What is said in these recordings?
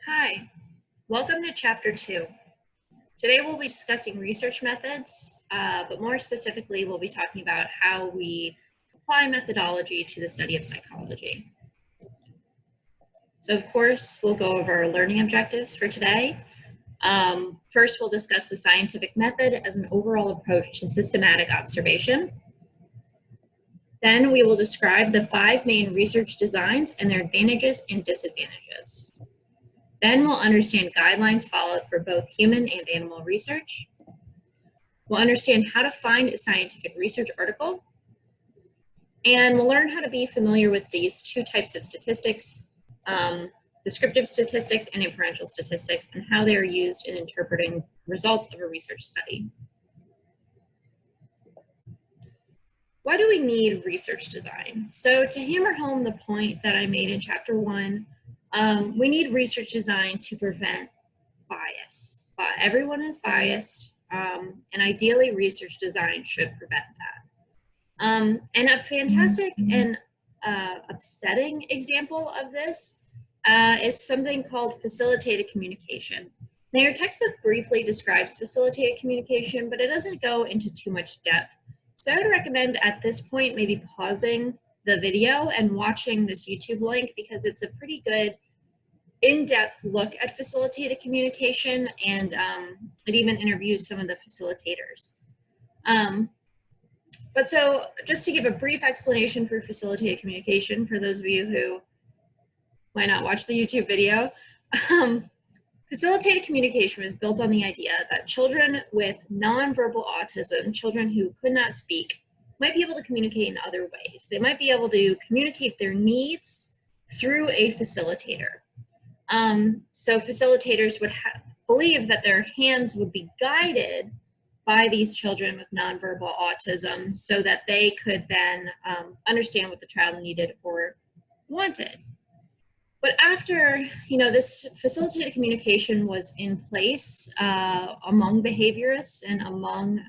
Hi, welcome to Chapter 2. Today we'll be discussing research methods, but more specifically we'll be talking about how we apply methodology to the study of psychology. So of course we'll go over our learning objectives for today. First we'll discuss the scientific method as an overall approach to systematic observation. Then we will describe the 5 main research designs and their advantages and disadvantages. Then we'll understand guidelines followed for both human and animal research. We'll understand how to find a scientific research article. And we'll learn how to be familiar with these 2 types of statistics, descriptive statistics and inferential statistics, and how they are used in interpreting results of a research study. Why do we need research design? So to hammer home the point that I made in Chapter 1, we need research design to prevent bias. Everyone is biased, and ideally research design should prevent that. And a fantastic and upsetting example of this is something called facilitated communication. Now, your textbook briefly describes facilitated communication, but it doesn't go into too much depth. So I would recommend at this point maybe pausing the video and watching this YouTube link, because it's a pretty good in-depth look at facilitated communication, and it even interviews some of the facilitators. But so just to give a brief explanation for facilitated communication for those of you who might not watch the YouTube video, facilitated communication was built on the idea that children with nonverbal autism, children who could not speak, might be able to communicate in other ways. They might be able to communicate their needs through a facilitator. So facilitators would believe that their hands would be guided by these children with nonverbal autism so that they could then understand what the child needed or wanted. But after, this facilitated communication was in place among behaviorists and among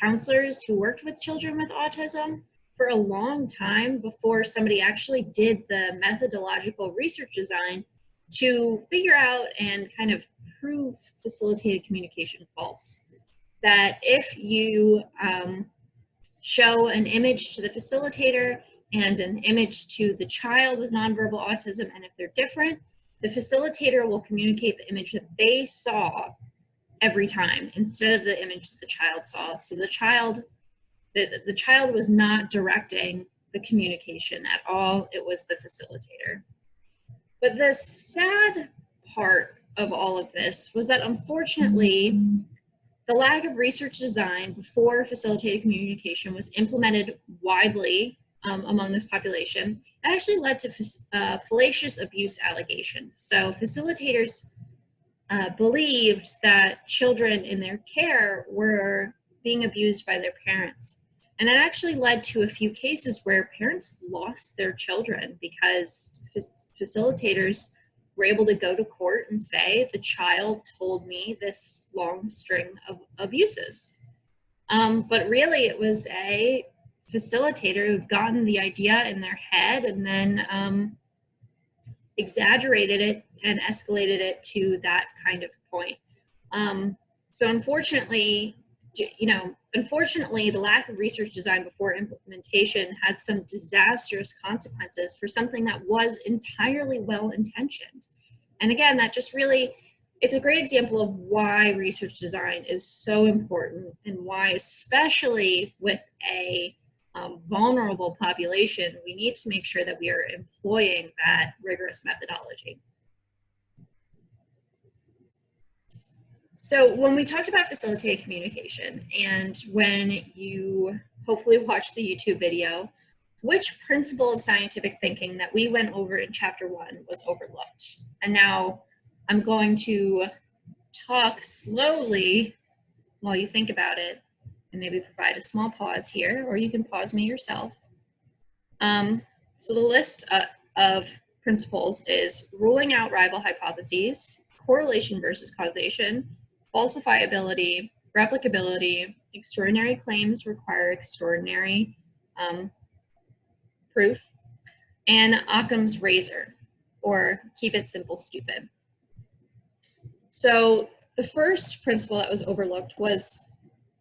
counselors who worked with children with autism for a long time before somebody actually did the methodological research design to figure out and kind of prove facilitated communication false. That if you show an image to the facilitator and an image to the child with nonverbal autism, and if they're different, the facilitator will communicate the image that they saw every time instead of the image that the child saw. So the child was not directing the communication at all, it was the facilitator. But the sad part of all of this was that unfortunately, the lack of research design before facilitated communication was implemented widely among this population. That actually led to fallacious abuse allegations. So facilitators believed that children in their care were being abused by their parents. And it actually led to a few cases where parents lost their children because facilitators were able to go to court and say, the child told me this long string of abuses. But really it was a facilitator who'd gotten the idea in their head and then exaggerated it and escalated it to that kind of point. So unfortunately, the lack of research design before implementation had some disastrous consequences for something that was entirely well-intentioned. And again, that just really, it's a great example of why research design is so important and why, especially with a vulnerable population, we need to make sure that we are employing that rigorous methodology. So when we talked about facilitated communication, and when you hopefully watched the YouTube video, which principle of scientific thinking that we went over in Chapter 1 was overlooked? And now I'm going to talk slowly while you think about it, and maybe provide a small pause here, or you can pause me yourself. So the list of principles is ruling out rival hypotheses, correlation versus causation, falsifiability, replicability, extraordinary claims require extraordinary proof, and Occam's razor. or keep it simple, stupid. So the first principle that was overlooked was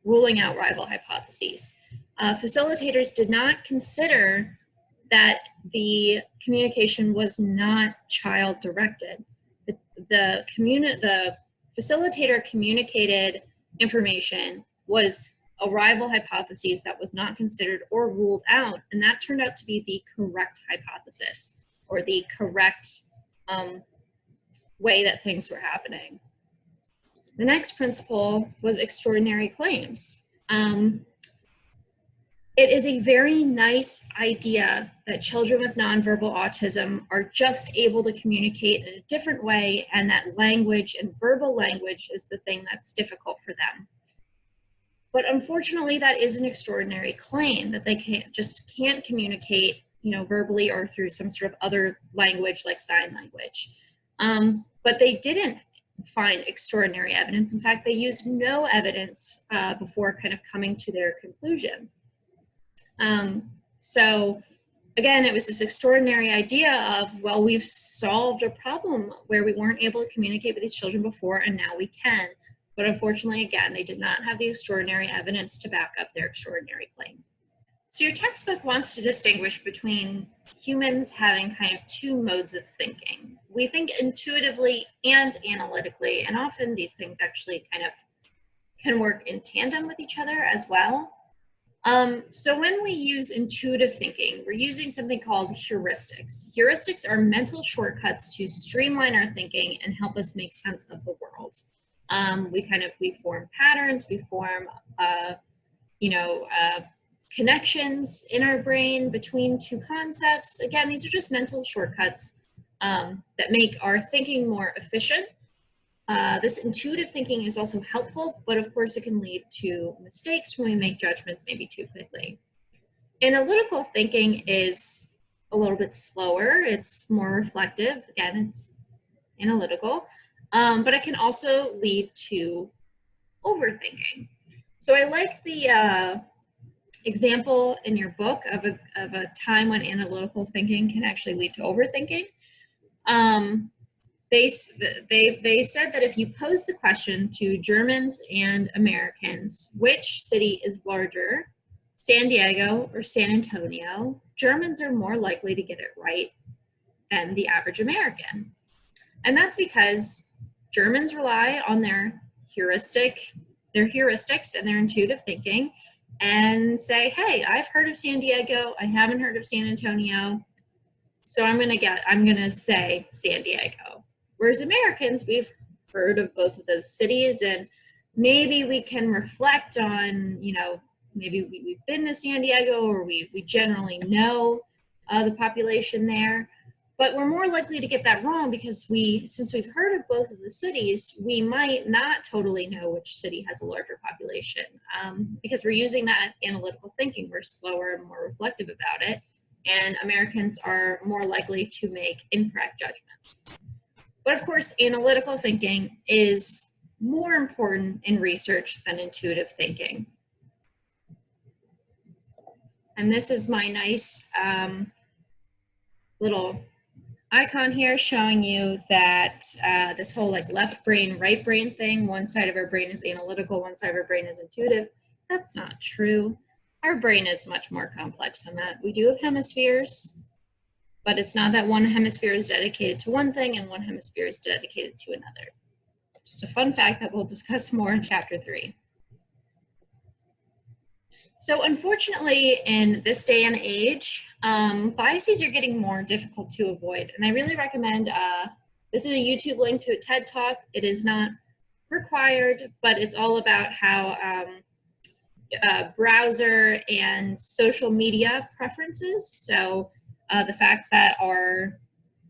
ruling out rival hypotheses. Facilitators did not consider that the communication was not child-directed. The facilitator communicated information was a rival hypothesis that was not considered or ruled out, and that turned out to be the correct hypothesis, or the correct way that things were happening. The next principle was extraordinary claims. It is a very nice idea that children with nonverbal autism are just able to communicate in a different way, and that language and verbal language is the thing that's difficult for them. But unfortunately, that is an extraordinary claim, that they can't communicate, verbally or through some sort of other language like sign language. But they didn't find extraordinary evidence. In fact, they used no evidence before kind of coming to their conclusion. So again, it was this extraordinary idea of, well, we've solved a problem where we weren't able to communicate with these children before, and now we can. But unfortunately, again, they did not have the extraordinary evidence to back up their extraordinary claim. So your textbook wants to distinguish between humans having kind of two modes of thinking. We think intuitively and analytically, and often these things actually kind of can work in tandem with each other as well. So when we use intuitive thinking, we're using something called heuristics. Heuristics are mental shortcuts to streamline our thinking and help us make sense of the world. We form patterns, we form, connections in our brain between two concepts. Again, these are just mental shortcuts that make our thinking more efficient. This intuitive thinking is also helpful, but of course it can lead to mistakes when we make judgments maybe too quickly. Analytical thinking is a little bit slower. It's more reflective. Again, it's analytical, but it can also lead to overthinking. So I like the example in your book of a time when analytical thinking can actually lead to overthinking. They said that if you pose the question to Germans and Americans, which city is larger, San Diego or San Antonio, Germans are more likely to get it right than the average American. And that's because Germans rely on their heuristics and their intuitive thinking and say, hey, I've heard of San Diego, I haven't heard of San Antonio, so I'm gonna say San Diego. Whereas Americans, we've heard of both of those cities, and maybe we can reflect on, maybe we've been to San Diego, or we generally know the population there. But we're more likely to get that wrong because since we've heard of both of the cities, we might not totally know which city has a larger population because we're using that analytical thinking. We're slower and more reflective about it, and Americans are more likely to make incorrect judgments. But of course, analytical thinking is more important in research than intuitive thinking. And this is my nice little icon here showing you that this whole left brain, right brain thing, one side of our brain is analytical, one side of our brain is intuitive. That's not true. Our brain is much more complex than that. We do have hemispheres, but it's not that one hemisphere is dedicated to one thing and one hemisphere is dedicated to another. Just a fun fact that we'll discuss more in chapter 3. So unfortunately, in this day and age, biases are getting more difficult to avoid. And I really recommend, this is a YouTube link to a TED Talk. It is not required, but it's all about how browser and social media preferences. So the fact that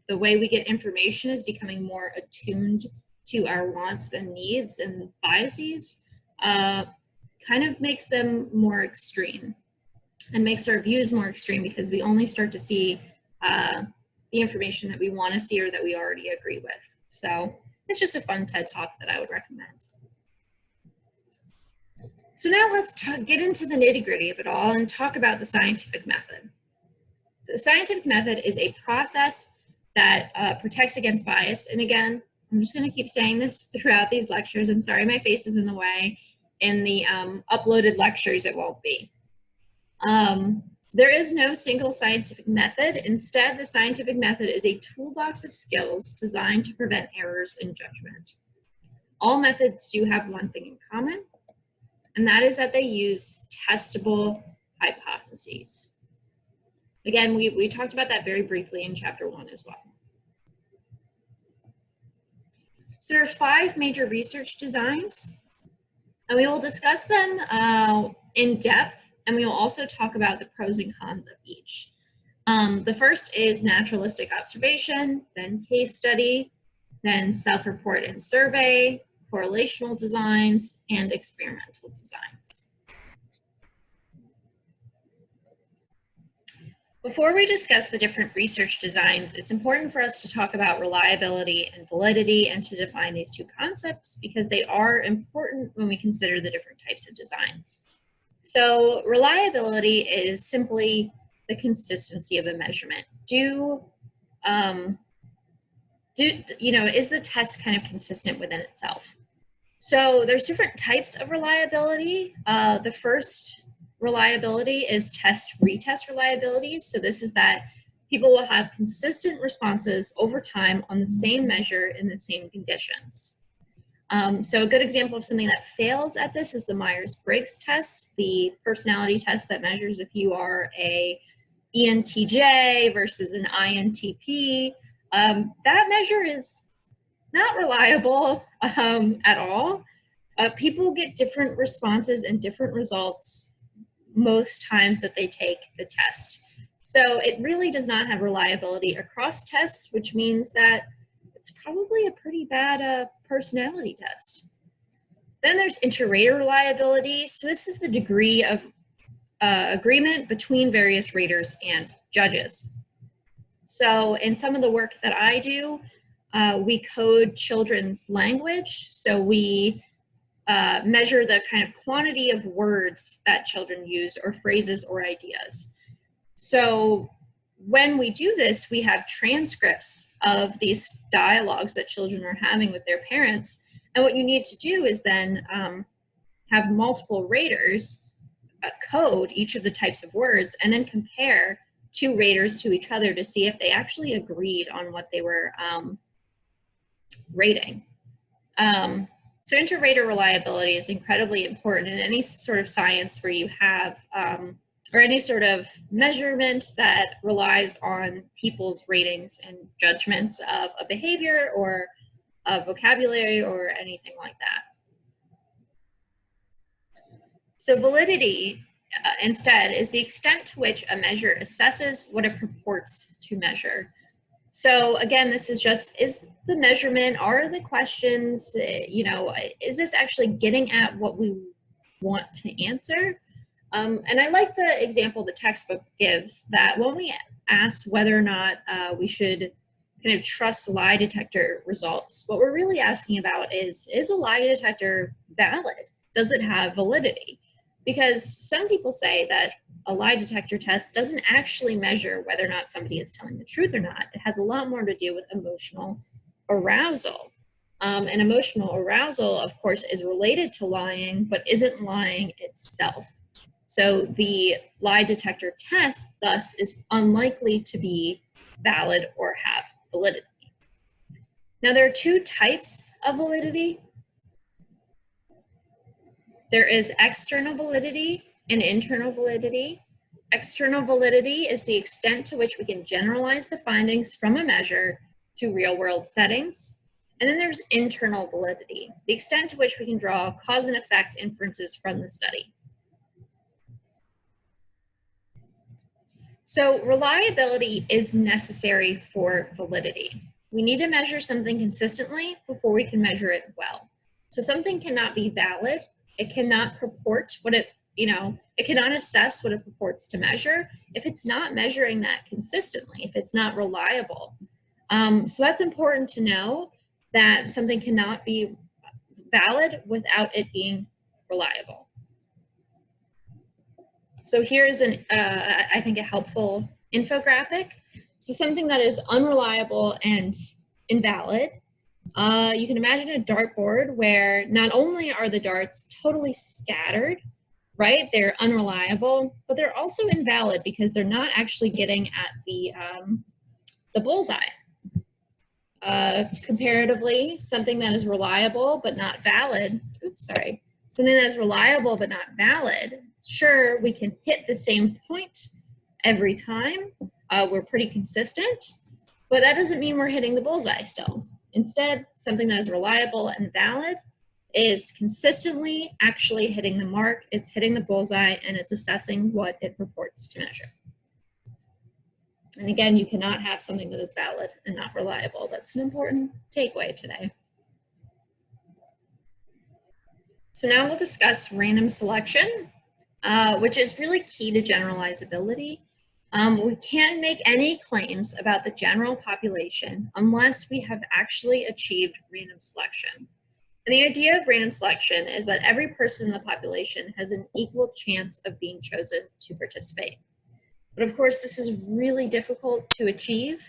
the way we get information is becoming more attuned to our wants and needs and biases, kind of makes them more extreme and makes our views more extreme because we only start to see the information that we want to see or that we already agree with. So it's just a fun TED Talk that I would recommend. So now let's get into the nitty-gritty of it all and talk about the scientific method. The scientific method is a process that protects against bias. And again, I'm just going to keep saying this throughout these lectures, and sorry my face is in the way. In the uploaded lectures, it won't be. There is no single scientific method. Instead, the scientific method is a toolbox of skills designed to prevent errors in judgment. All methods do have one thing in common, and that is that they use testable hypotheses. Again, we talked about that very briefly in chapter 1 as well. So there are 5 major research designs, and we will discuss them in depth, and we will also talk about the pros and cons of each. The first is naturalistic observation, then case study, then self-report and survey, correlational designs, and experimental designs. Before we discuss the different research designs, it's important for us to talk about reliability and validity and to define these two concepts because they are important when we consider the different types of designs. So reliability is simply the consistency of a measurement. Is the test kind of consistent within itself? So there's different types of reliability. The first reliability is test-retest reliability. So this is that people will have consistent responses over time on the same measure in the same conditions. So a good example of something that fails at this is the Myers-Briggs test, the personality test that measures if you are a ENTJ versus an INTP. That measure is not reliable at all. People get different responses and different results most times that they take the test. So it really does not have reliability across tests, which means that it's probably a pretty bad personality test. Then there's inter-rater reliability. So this is the degree of agreement between various raters and judges. So in some of the work that I do, we code children's language. So we measure the kind of quantity of words that children use or phrases or ideas. So when we do this, we have transcripts of these dialogues that children are having with their parents. And what you need to do is then have multiple raters code each of the types of words and then compare 2 raters to each other to see if they actually agreed on what they were rating. So inter-rater reliability is incredibly important in any sort of science where you have, or any sort of measurement that relies on people's ratings and judgments of a behavior or a vocabulary or anything like that. So validity, instead, is the extent to which a measure assesses what it purports to measure. So again, this is just, is the measurement, are the questions, is this actually getting at what we want to answer? And I like the example the textbook gives that when we ask whether or not we should kind of trust lie detector results, what we're really asking about is a lie detector valid? Does it have validity? Because some people say that a lie detector test doesn't actually measure whether or not somebody is telling the truth or not. It has a lot more to do with emotional arousal. And emotional arousal, of course, is related to lying, but isn't lying itself. So the lie detector test, thus, is unlikely to be valid or have validity. Now, there are 2 types of validity. There is external validity and internal validity. External validity is the extent to which we can generalize the findings from a measure to real-world settings. And then there's internal validity, the extent to which we can draw cause and effect inferences from the study. So reliability is necessary for validity. We need to measure something consistently before we can measure it well. So something cannot be valid. It cannot purport what it, it cannot assess what it purports to measure if it's not measuring that consistently, if it's not reliable. So that's important to know, that something cannot be valid without it being reliable. So here's I think a helpful infographic. So something that is unreliable and invalid. You can imagine a dartboard where not only are the darts totally scattered, right? They're unreliable, but they're also invalid because they're not actually getting at the bullseye. Comparatively, something that is reliable but not valid, something that is reliable but not valid, sure, we can hit the same point every time. We're pretty consistent, but that doesn't mean we're hitting the bullseye still. Instead, something that is reliable and valid is consistently actually hitting the mark, it's hitting the bullseye, and it's assessing what it purports to measure. And again, you cannot have something that is valid and not reliable. That's an important takeaway today. So now we'll discuss random selection, which is really key to generalizability. We can't make any claims about the general population unless we have actually achieved random selection. And the idea of random selection is that every person in the population has an equal chance of being chosen to participate. But of course, this is really difficult to achieve.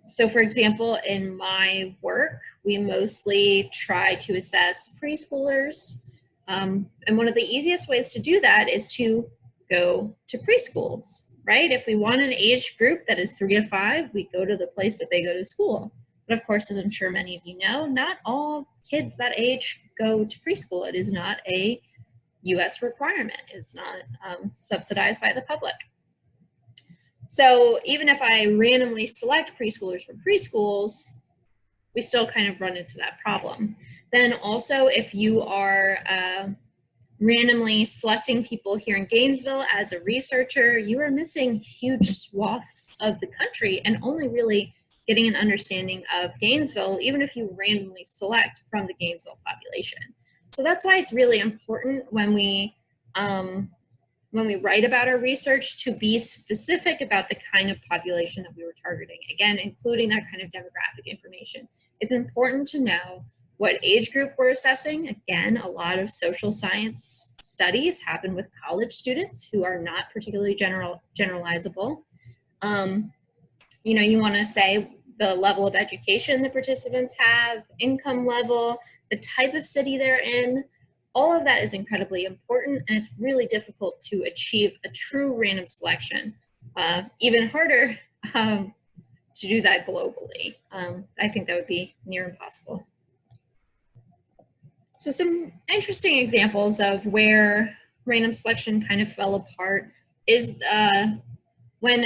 So for example, in my work, we mostly try to assess preschoolers. And one of the easiest ways to do that is to go to preschools, right? If we want an age group that is 3 to 5, we go to the place that they go to school. But of course, as I'm sure many of you know, not all kids that age go to preschool. It is not a US requirement. It's not subsidized by the public. So even if I randomly select preschoolers from preschools, we still kind of run into that problem. Then also, if you are randomly selecting people here in Gainesville as a researcher, you are missing huge swaths of the country and only really getting an understanding of Gainesville, even if you randomly select from the Gainesville population. So that's why it's really important when we write about our research to be specific about the kind of population that we were targeting. Again, including that kind of demographic information. It's important to know what age group we're assessing. Again, a lot of social science studies happen with college students who are not particularly generalizable. You know, you want to say the level of education the participants have, income level, the type of city they're in. All of that is incredibly important, and it's really difficult to achieve a true random selection. Even harder to do that globally. I think that would be near impossible. So some interesting examples of where random selection kind of fell apart is when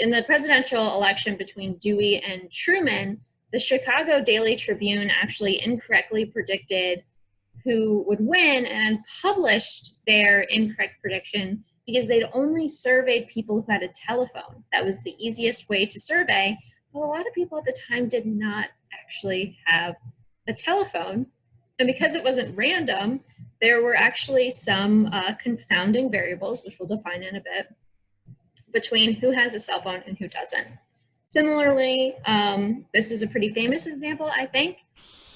in the presidential election between Dewey and Truman, the Chicago Daily Tribune actually incorrectly predicted who would win and published their incorrect prediction because they'd only surveyed people who had a telephone. That was the easiest way to survey. But a lot of people at the time did not actually have a telephone. And because it wasn't random, there were actually some confounding variables, which we'll define in a bit, between who has a cell phone and who doesn't. Similarly, this is a pretty famous example, I think.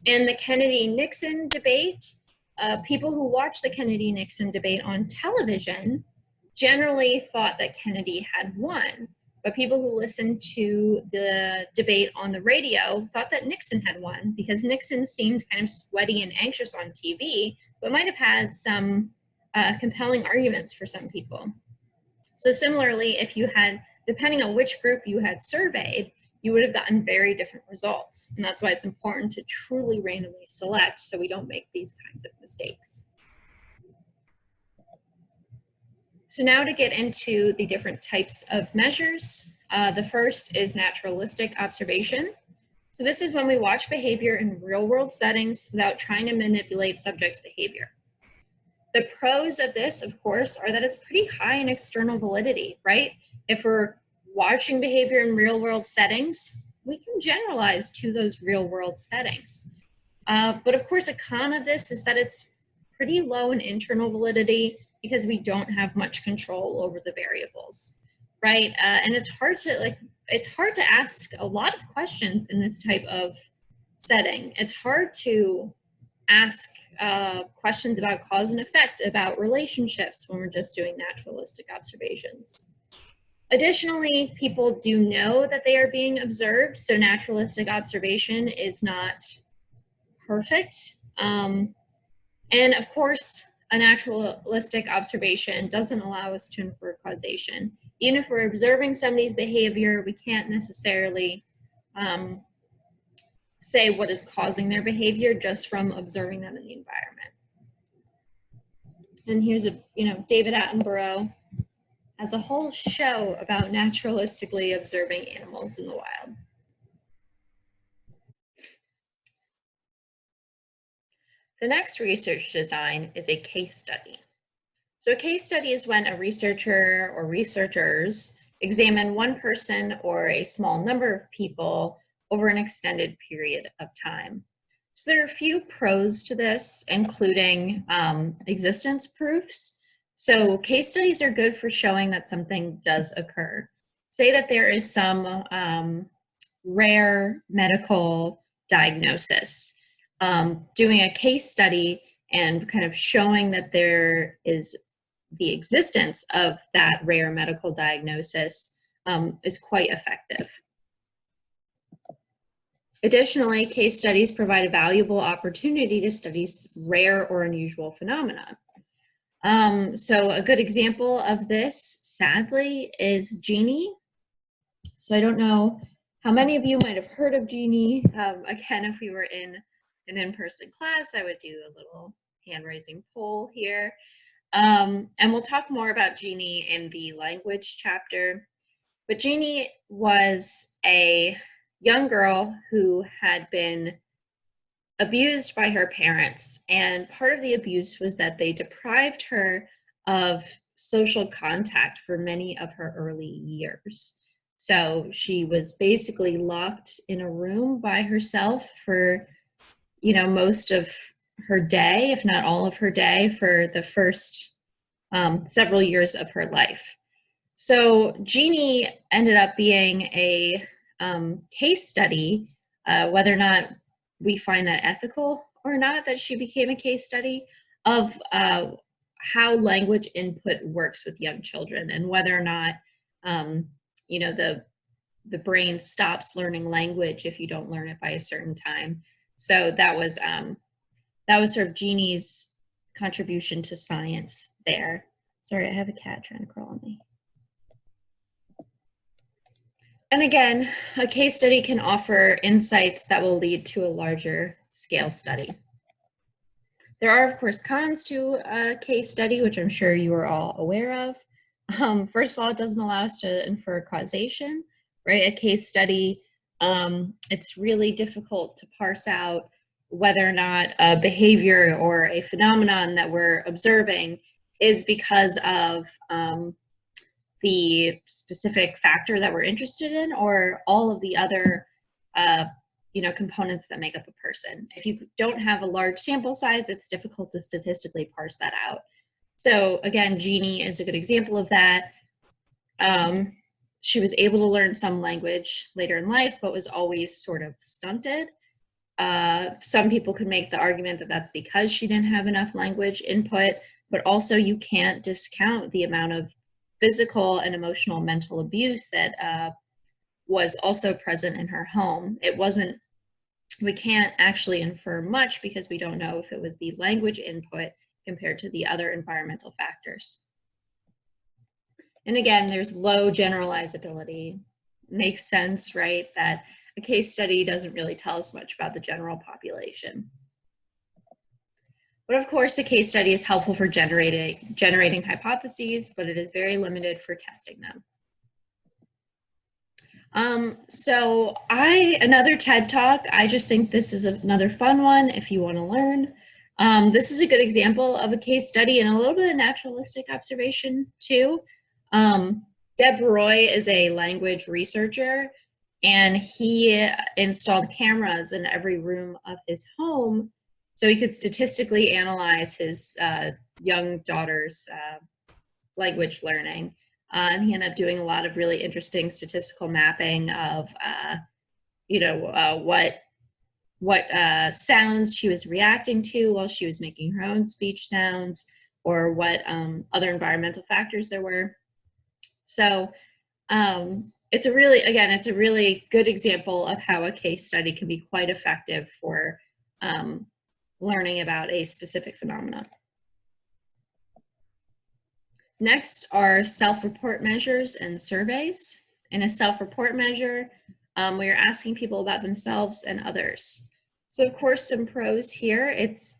In the Kennedy-Nixon debate, people who watched the Kennedy-Nixon debate on television generally thought that Kennedy had won, but people who listened to the debate on the radio thought that Nixon had won because Nixon seemed kind of sweaty and anxious on TV, but might have had some compelling arguments for some people. So similarly, if you had, depending on which group you had surveyed, you would have gotten very different results. And that's why it's important to truly randomly select so we don't make these kinds of mistakes. So now to get into the different types of measures. The first is naturalistic observation. So this is when we watch behavior in real world settings without trying to manipulate subjects' behavior. The pros of this, of course, are that it's pretty high in external validity, right? If we're watching behavior in real world settings, we can generalize to those real world settings. But of course, a con of this is that it's pretty low in internal validity because we don't have much control over the variables, right? And it's hard to ask a lot of questions in this type of setting. It's hard to ask questions about cause and effect, about relationships when we're just doing naturalistic observations. Additionally, people do know that they are being observed, so naturalistic observation is not perfect. And of course, a naturalistic observation doesn't allow us to infer causation. Even if we're observing somebody's behavior, we can't necessarily say what is causing their behavior just from observing them in the environment. And here's David Attenborough has a whole show about naturalistically observing animals in the wild. The next research design is a case study. So a case study is when a researcher or researchers examine one person or a small number of people over an extended period of time. So there are a few pros to this, including existence proofs. So case studies are good for showing that something does occur. Say that there is some rare medical diagnosis. Doing a case study and kind of showing that there is the existence of that rare medical diagnosis is quite effective. Additionally, case studies provide a valuable opportunity to study rare or unusual phenomena. So a good example of this, sadly, is Genie. So I don't know how many of you might have heard of Genie. Again, if we were in an in-person class, I would do a little hand-raising poll here. And we'll talk more about Genie in the language chapter. But Genie was a young girl who had been abused by her parents. And part of the abuse was that they deprived her of social contact for many of her early years. So she was basically locked in a room by herself for, most of her day, if not all of her day, for the first several years of her life. So Genie ended up being a case study, whether or not we find that ethical or not, that she became a case study of how language input works with young children, and whether or not the brain stops learning language if you don't learn it by a certain time. So that was sort of Genie's contribution to science there. Sorry, I have a cat trying to crawl on me. And again, a case study can offer insights that will lead to a larger scale study. There are, of course, cons to a case study, which I'm sure you are all aware of. First of all, it doesn't allow us to infer causation, right? A case study, it's really difficult to parse out whether or not a behavior or a phenomenon that we're observing is because of the specific factor that we're interested in, or all of the other components that make up a person. If you don't have a large sample size, it's difficult to statistically parse that out. So again, Genie is a good example of that. She was able to learn some language later in life, but was always sort of stunted. Some people could make the argument that that's because she didn't have enough language input, but also you can't discount the amount of physical and emotional mental abuse that was also present in her home. We can't actually infer much because we don't know if it was the language input compared to the other environmental factors. And again, there's low generalizability. Makes sense, right? That a case study doesn't really tell us much about the general population. But of course, a case study is helpful for generating hypotheses, but it is very limited for testing them. Another TED Talk, I just think this is another fun one if you want to learn. This is a good example of a case study and a little bit of naturalistic observation too. Deb Roy is a language researcher, and he installed cameras in every room of his home so he could statistically analyze his young daughter's language learning. And he ended up doing a lot of really interesting statistical mapping of, what sounds she was reacting to while she was making her own speech sounds, or what other environmental factors there were. So it's a really, again, it's a really good example of how a case study can be quite effective for learning about a specific phenomenon. Next are self-report measures and surveys. In a self-report measure, we are asking people about themselves and others. So of course, some pros here, it's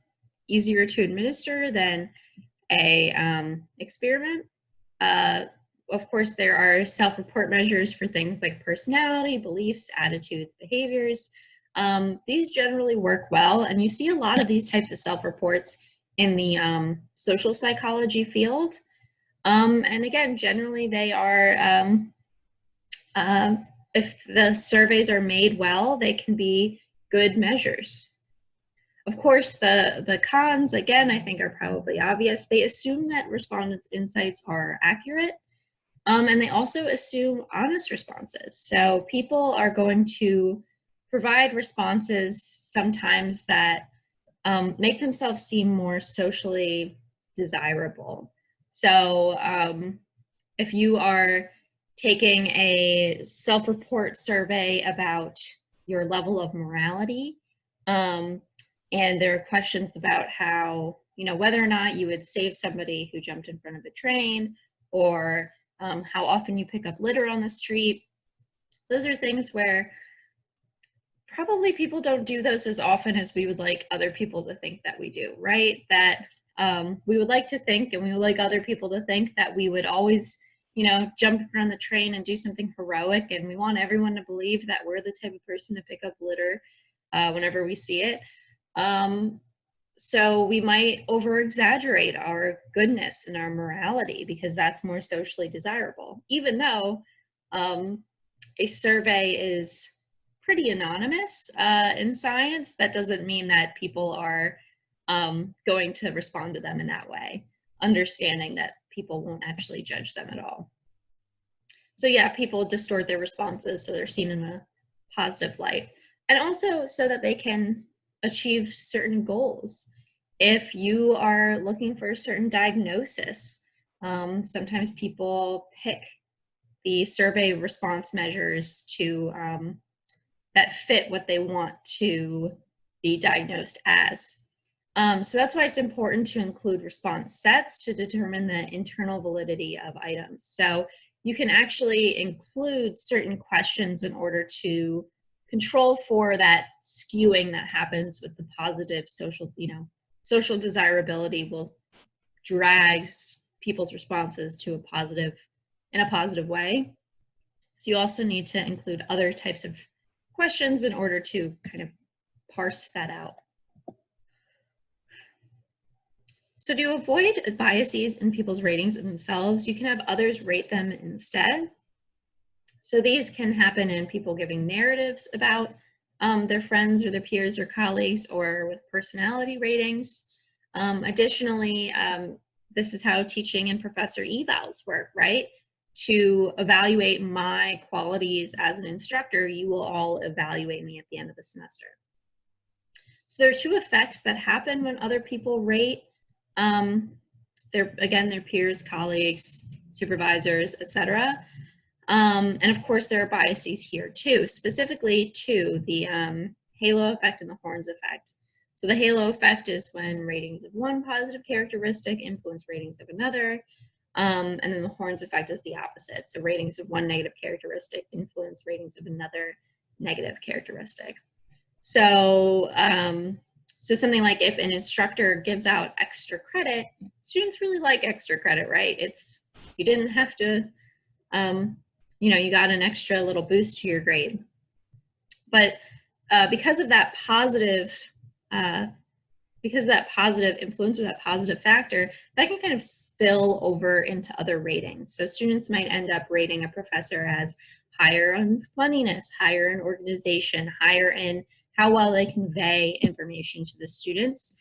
easier to administer than a experiment. Of course, there are self-report measures for things like personality, beliefs, attitudes, behaviors. These generally work well, and you see a lot of these types of self-reports in the social psychology field. And again, generally they are, if the surveys are made well, they can be good measures. Of course, the cons, again, I think are probably obvious. They assume that respondents' insights are accurate, and they also assume honest responses. So people are going to provide responses sometimes that make themselves seem more socially desirable. So if you are taking a self-report survey about your level of morality, and there are questions about how, you know, whether or not you would save somebody who jumped in front of a train, or how often you pick up litter on the street. Those are things where probably people don't do those as often as we would like other people to think that we do, right? That we would like to think, and we would like other people to think that we would always, you know, jump in front of the train and do something heroic, and we want everyone to believe that we're the type of person to pick up litter whenever we see it. So we might over-exaggerate our goodness and our morality because that's more socially desirable. Even though a survey is pretty anonymous in science, that doesn't mean that people are going to respond to them in that way, understanding that people won't actually judge them at all. So yeah, people distort their responses so they're seen in a positive light, and also so that they can achieve certain goals. If you are looking for a certain diagnosis, sometimes people pick the survey response measures to that fit what they want to be diagnosed as. So that's why it's important to include response sets to determine the internal validity of items. So you can actually include certain questions in order to control for that skewing that happens with the positive social, you know, social desirability will drag people's responses to a positive, in a positive way. So you also need to include other types of questions in order to kind of parse that out. So to avoid biases in people's ratings of themselves, you can have others rate them instead. So these can happen in people giving narratives about their friends or their peers or colleagues, or with personality ratings. Additionally, this is how teaching and professor evals work, right? To evaluate my qualities as an instructor, you will all evaluate me at the end of the semester. So there are two effects that happen when other people rate their peers, colleagues, supervisors, etc. And of course, there are biases here too, specifically to the halo effect and the Horns effect. So the halo effect is when ratings of one positive characteristic influence ratings of another. And then the Horns effect is the opposite. So ratings of one negative characteristic influence ratings of another negative characteristic. So, so something like if an instructor gives out extra credit, students really like extra credit, right? It's, you didn't have to, you know, you got an extra little boost to your grade. But because of that positive influence or that positive factor, that can kind of spill over into other ratings. So students might end up rating a professor as higher on funniness, higher in organization, higher in how well they convey information to the students,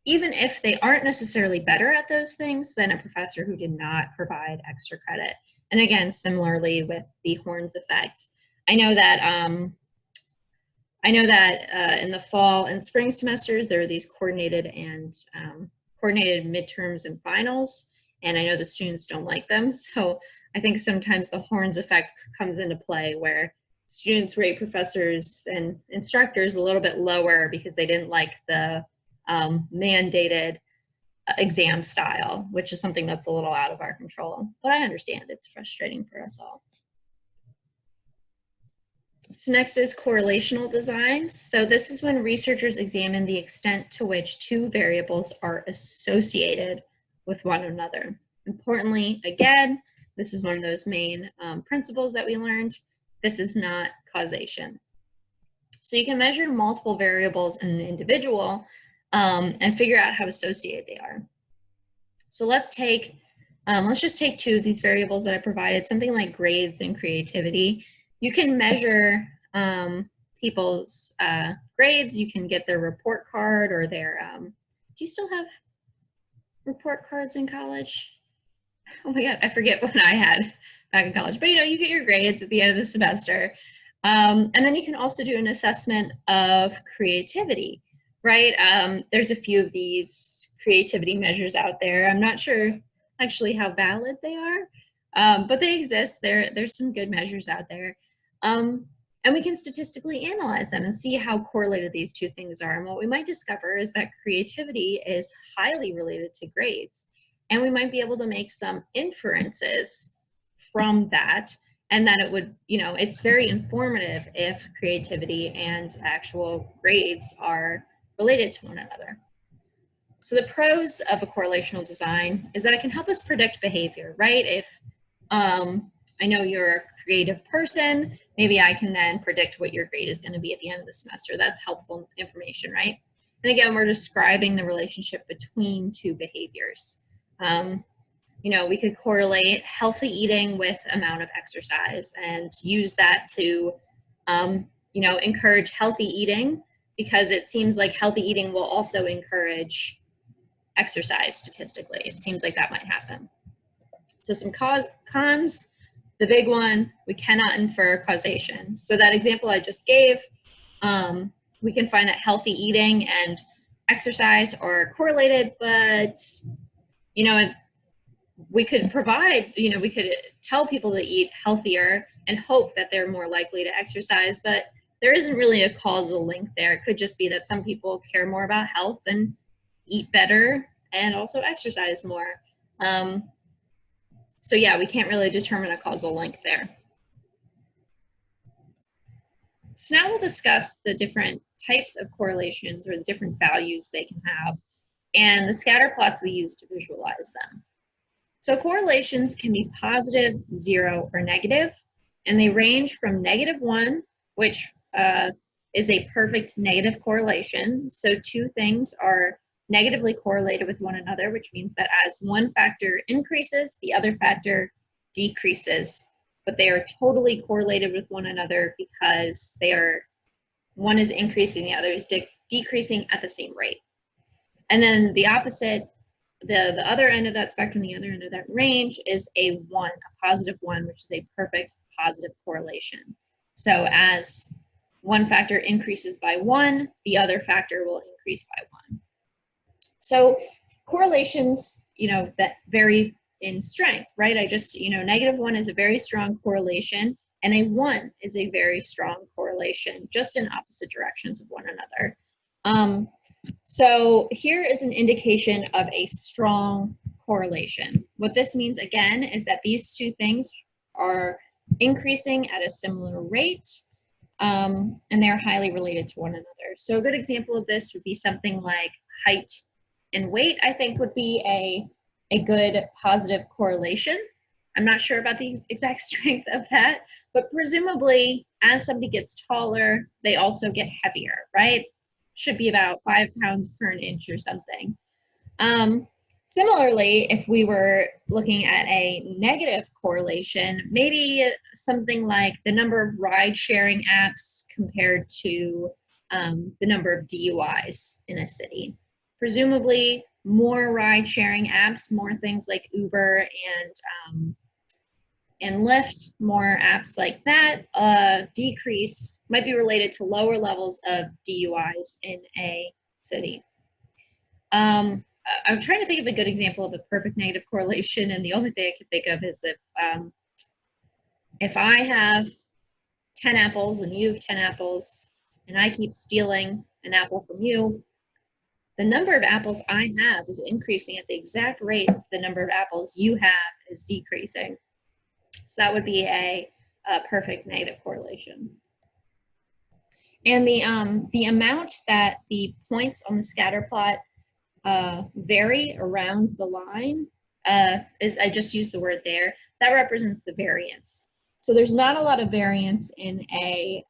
even if they aren't necessarily better at those things than a professor who did not provide extra credit. And again, similarly with the Horns effect, I know that in the fall and spring semesters, there are these coordinated midterms and finals. and I know the students don't like them. So I think sometimes the horns effect comes into play where students rate professors and instructors a little bit lower because they didn't like the mandated exam style, which is something that's a little out of our control. But I understand it's frustrating for us all. So next is correlational design. So this is when researchers examine the extent to which two variables are associated with one another. Importantly, again, this is one of those main principles that we learned. This is not causation. So you can measure multiple variables in an individual and figure out how associated they are. So let's just take two of these variables that I provided, something like grades and creativity. You can measure people's grades. You can get their report card or their, do you still have report cards in college? Oh my God, I forget what I had back in college. But you get your grades at the end of the semester. And then you can also do an assessment of creativity, right? There's a few of these creativity measures out there. I'm not sure actually how valid they are, but they exist. There's some good measures out there. And we can statistically analyze them and see how correlated these two things are. And what we might discover is that creativity is highly related to grades. And we might be able to make some inferences from that, and that it would, it's very informative if creativity and actual grades are related to one another. So the pros of a correlational design is that it can help us predict behavior, right? If I know you're a creative person, maybe I can then predict what your grade is going to be at the end of the semester. That's helpful information, right? And again, we're describing the relationship between two behaviors. We could correlate healthy eating with amount of exercise and use that to, encourage healthy eating, because it seems like healthy eating will also encourage exercise statistically. It seems like that might happen. So some cons, the big one, we cannot infer causation. So that example I just gave, we can find that healthy eating and exercise are correlated, but, we could provide, we could tell people to eat healthier and hope that they're more likely to exercise, but there isn't really a causal link there. It could just be that some people care more about health and eat better and also exercise more. So yeah, we can't really determine a causal link there. So now we'll discuss the different types of correlations, or the different values they can have, and the scatter plots we use to visualize them. So correlations can be positive, 0, or negative, and they range from -1, which is a perfect negative correlation. So two things are negatively correlated with one another, which means that as one factor increases, the other factor decreases, but they are totally correlated with one another because one is increasing, the other is decreasing at the same rate. And then the opposite, the other end of that spectrum, the other end of that range, is a 1, a positive 1, which is a perfect positive correlation. So as one factor increases by 1, the other factor will increase by 1. So correlations, that vary in strength, right? -1 is a very strong correlation, and a 1 is a very strong correlation, just in opposite directions of one another. So here is an indication of a strong correlation. What this means, again, is that these two things are increasing at a similar rate, and they're highly related to one another. So a good example of this would be something like height and weight, I think, would be a good positive correlation. I'm not sure about the exact strength of that, but presumably as somebody gets taller, they also get heavier, right? Should be about 5 pounds per an inch or something. Similarly, if we were looking at a negative correlation, maybe something like the number of ride-sharing apps compared to the number of DUIs in a city. Presumably, more ride-sharing apps, more things like Uber and Lyft, more apps like that, decrease might be related to lower levels of DUIs in a city. I'm trying to think of a good example of a perfect negative correlation, and the only thing I can think of is if I have 10 apples and you have 10 apples, and I keep stealing an apple from you, the number of apples I have is increasing at the exact rate the number of apples you have is decreasing. So that would be a perfect negative correlation. And the amount that the points on the scatter plot vary around the line is, I just used the word there, that represents the variance. So there's not a lot of variance in a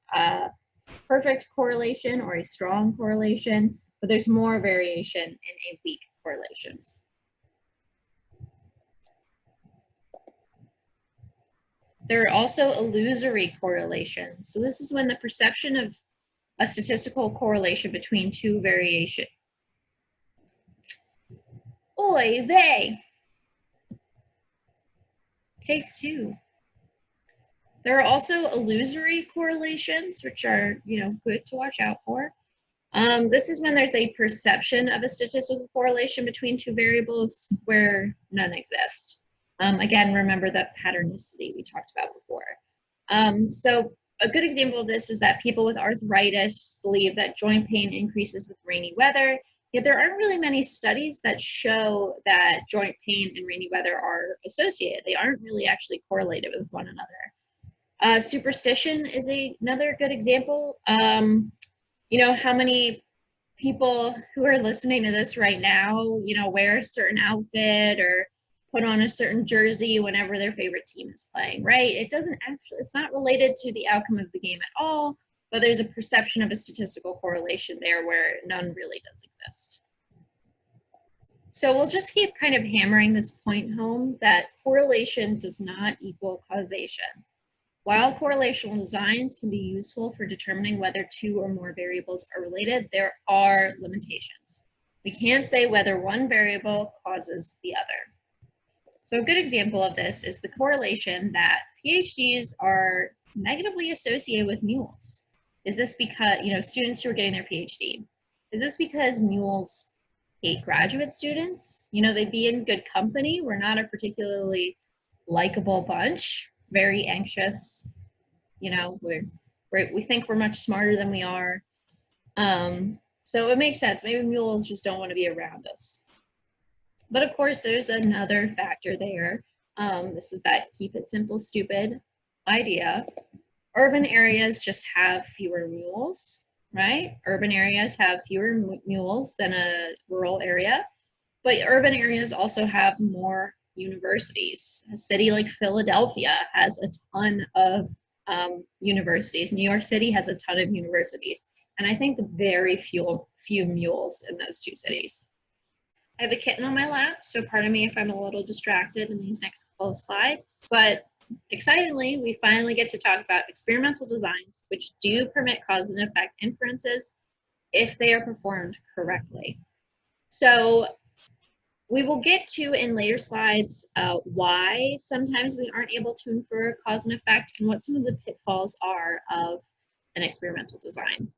perfect correlation or a strong correlation, but there's more variation in a weak correlation. There are also illusory correlations. So this is when the perception of a statistical correlation between two variations. Oy vey. Take two. There are also illusory correlations, which are, good to watch out for. This is when there's a perception of a statistical correlation between two variables where none exist. Again, remember that patternicity we talked about before. So a good example of this is that people with arthritis believe that joint pain increases with rainy weather, yet there aren't really many studies that show that joint pain and rainy weather are associated. They aren't really actually correlated with one another. Superstition is another good example. How many people who are listening to this right now, wear a certain outfit or put on a certain jersey whenever their favorite team is playing, right? It's not related to the outcome of the game at all, but there's a perception of a statistical correlation there where none really does exist. So we'll just keep kind of hammering this point home that correlation does not equal causation. While correlational designs can be useful for determining whether two or more variables are related, there are limitations. We can't say whether one variable causes the other. So a good example of this is the correlation that PhDs are negatively associated with mules. Is this because, students who are getting their PhD, is this because mules hate graduate students? They'd be in good company. We're not a particularly likable bunch. Very anxious, we think we're much smarter than we are. So it makes sense. Maybe mules just don't want to be around us. But of course, there's another factor there. This is that keep it simple, stupid idea. Urban areas just have fewer mules, right? Urban areas have fewer mules than a rural area, but urban areas also have more universities. A city like Philadelphia has a ton of universities. New York City has a ton of universities. And I think very few mules in those two cities. I have a kitten on my lap, so pardon me if I'm a little distracted in these next couple of slides. But excitingly, we finally get to talk about experimental designs, which do permit cause and effect inferences if they are performed correctly. So we will get to in later slides why sometimes we aren't able to infer cause and effect and what some of the pitfalls are of an experimental design.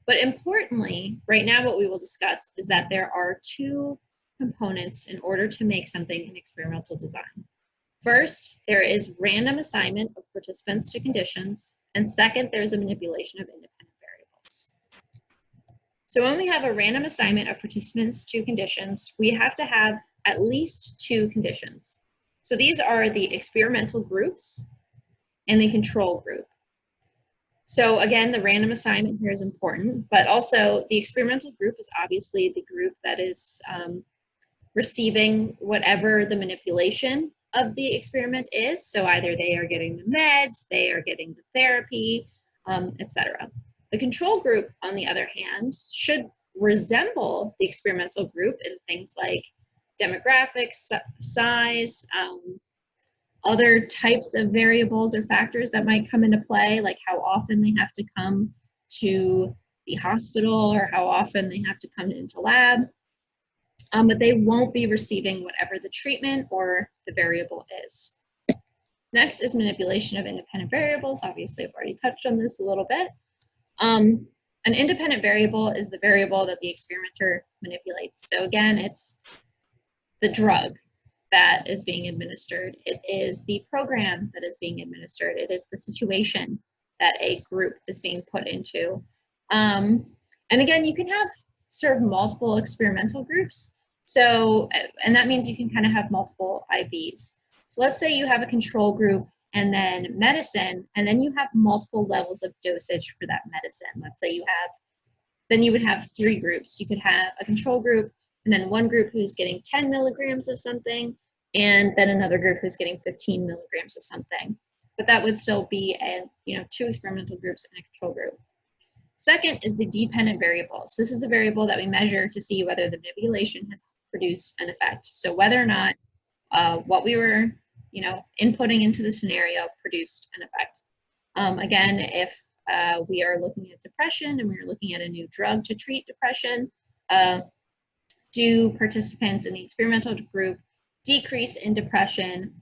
But importantly, right now what we will discuss is that there are two components in order to make something an experimental design. First, there is random assignment of participants to conditions, and second, there's a manipulation of independent variables. So when we have a random assignment of participants to conditions, we have to have at least two conditions. So these are the experimental groups and the control group. So again, the random assignment here is important, but also the experimental group is obviously the group that is receiving whatever the manipulation of the experiment is. So either they are getting the meds, they are getting the therapy, etc. The control group, on the other hand, should resemble the experimental group in things like demographics, size, other types of variables or factors that might come into play, like how often they have to come to the hospital or how often they have to come into lab. But they won't be receiving whatever the treatment or the variable is. Next is manipulation of independent variables. Obviously, I've already touched on this a little bit. An independent variable is the variable that the experimenter manipulates. So again, it's the drug that is being administered. It is the program that is being administered. It is the situation that a group is being put into. And again, you can have sort of multiple experimental groups. So, and that means you can kind of have multiple IVs. So let's say you have a control group and then medicine, and then you have multiple levels of dosage for that medicine. Let's say you have, then you would have 3 groups. You could have a control group, and then one group who's getting 10 milligrams of something, and then another group who's getting 15 milligrams of something. But that would still be a, 2 experimental groups and a control group. Second is the dependent variable. So this is the variable that we measure to see whether the manipulation has produced an effect. So whether or not what we were, inputting into the scenario produced an effect. Again, if we are looking at depression and we are looking at a new drug to treat depression, do participants in the experimental group decrease in depression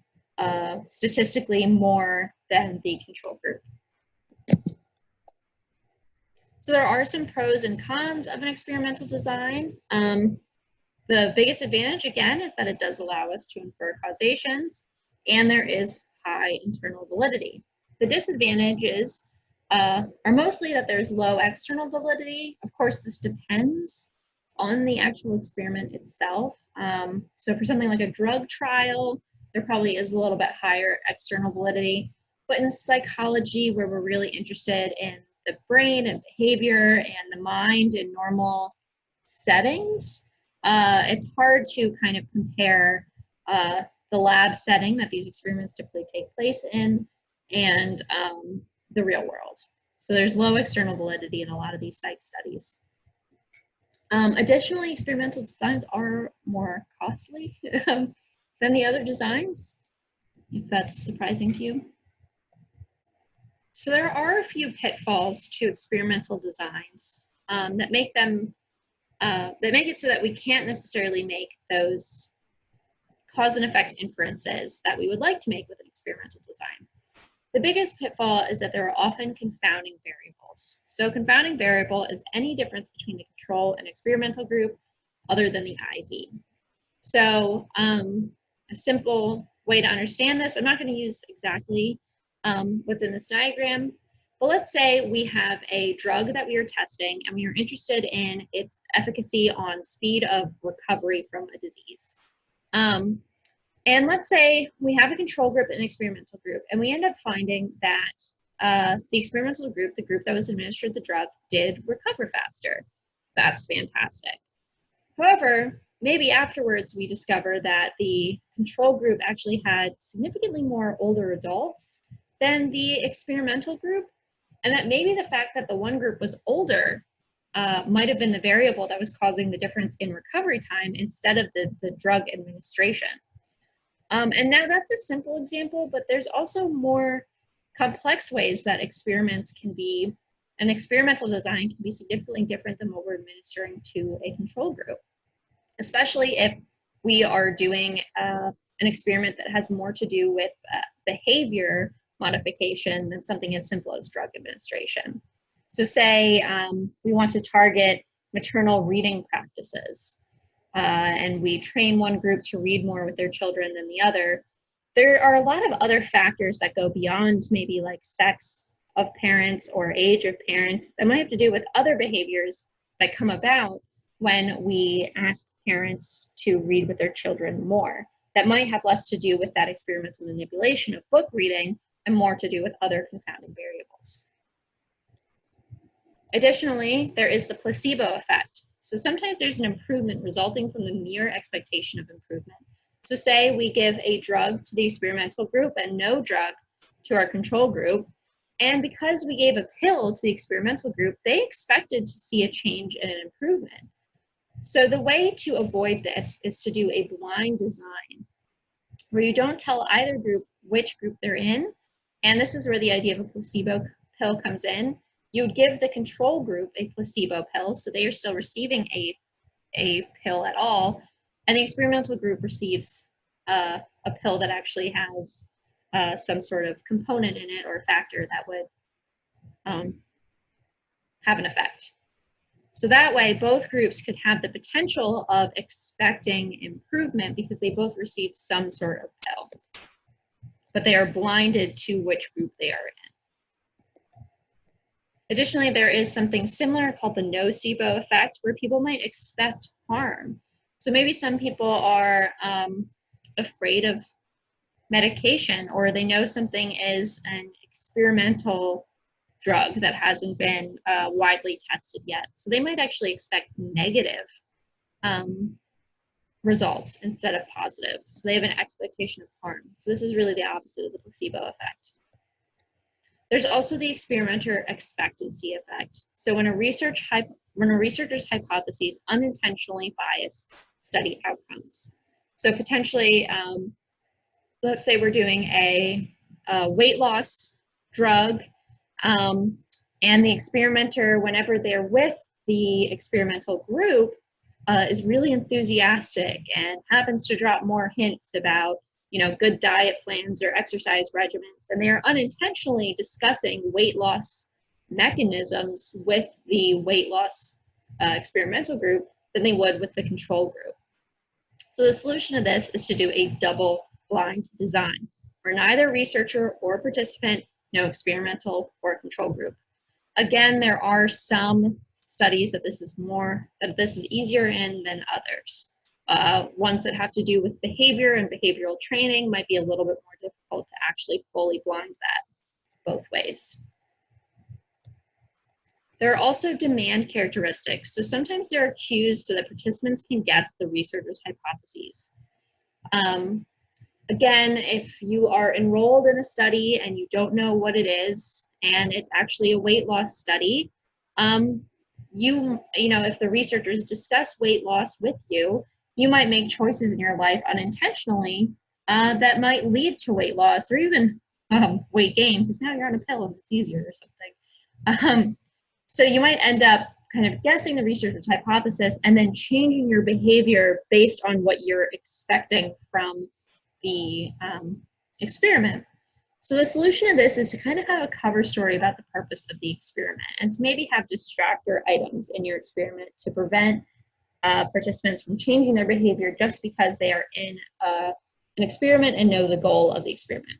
statistically more than the control group? So there are some pros and cons of an experimental design. The biggest advantage, again, is that it does allow us to infer causations, and there is high internal validity. The disadvantages are mostly that there's low external validity. Of course, this depends on the actual experiment itself. So for something like a drug trial, there probably is a little bit higher external validity. But in psychology, where we're really interested in the brain and behavior and the mind in normal settings, it's hard to kind of compare the lab setting that these experiments typically take place in and the real world. So there's low external validity in a lot of these psych studies. Additionally, experimental designs are more costly than the other designs, if that's surprising to you. So there are a few pitfalls to experimental designs that make it so that we can't necessarily make those cause and effect inferences that we would like to make with an experimental design. The biggest pitfall is that there are often confounding variables. So a confounding variable is any difference between the control and experimental group other than the IV. So a simple way to understand this, I'm not going to use exactly what's in this diagram, but let's say we have a drug that we are testing and we are interested in its efficacy on speed of recovery from a disease. And let's say we have a control group and an experimental group, and we end up finding that the experimental group, the group that was administered the drug, did recover faster. That's fantastic. However, maybe afterwards we discover that the control group actually had significantly more older adults than the experimental group, and that maybe the fact that the one group was older might have been the variable that was causing the difference in recovery time instead of the drug administration. And now that's a simple example, but there's also more complex ways that experiments can be, an experimental design can be significantly different than what we're administering to a control group, especially if we are doing an experiment that has more to do with behavior modification than something as simple as drug administration. So say we want to target maternal reading practices, and we train one group to read more with their children than the other. There are a lot of other factors that go beyond maybe like sex of parents or age of parents that might have to do with other behaviors that come about when we ask parents to read with their children more. That might have less to do with that experimental manipulation of book reading and more to do with other confounding variables. Additionally, there is the placebo effect. So sometimes there's an improvement resulting from the mere expectation of improvement. So say we give a drug to the experimental group and no drug to our control group, and because we gave a pill to the experimental group, they expected to see a change and an improvement. So the way to avoid this is to do a blind design where you don't tell either group which group they're in, and this is where the idea of a placebo pill comes in. You would give the control group a placebo pill, so they are still receiving a pill at all, and the experimental group receives a pill that actually has some sort of component in it or factor that would have an effect. So that way, both groups could have the potential of expecting improvement because they both received some sort of pill, but they are blinded to which group they are in. Additionally, there is something similar called the nocebo effect, where people might expect harm. So maybe some people are afraid of medication, or they know something is an experimental drug that hasn't been widely tested yet. So they might actually expect negative results instead of positive. So they have an expectation of harm. So this is really the opposite of the placebo effect. There's also the experimenter expectancy effect. So when a researcher's hypotheses unintentionally bias study outcomes. So potentially, let's say we're doing a weight loss drug, and the experimenter, whenever they're with the experimental group, is really enthusiastic and happens to drop more hints about, good diet plans or exercise regimens, and they are unintentionally discussing weight loss mechanisms with the weight loss experimental group than they would with the control group. So the solution to this is to do a double-blind design, where neither researcher or participant know experimental or control group. Again, there are some studies that this is easier in than others. Ones that have to do with behavior and behavioral training might be a little bit more difficult to actually fully blind that both ways. There are also demand characteristics. So sometimes there are cues so that participants can guess the researcher's hypotheses. Again, if you are enrolled in a study and you don't know what it is, and it's actually a weight loss study, if the researchers discuss weight loss with you, you might make choices in your life unintentionally that might lead to weight loss or even weight gain, because now you're on a pill and it's easier or something. So you might end up kind of guessing the researcher's hypothesis and then changing your behavior based on what you're expecting from the experiment. So the solution to this is to kind of have a cover story about the purpose of the experiment and to maybe have distractor items in your experiment to prevent participants from changing their behavior just because they are in an experiment and know the goal of the experiment.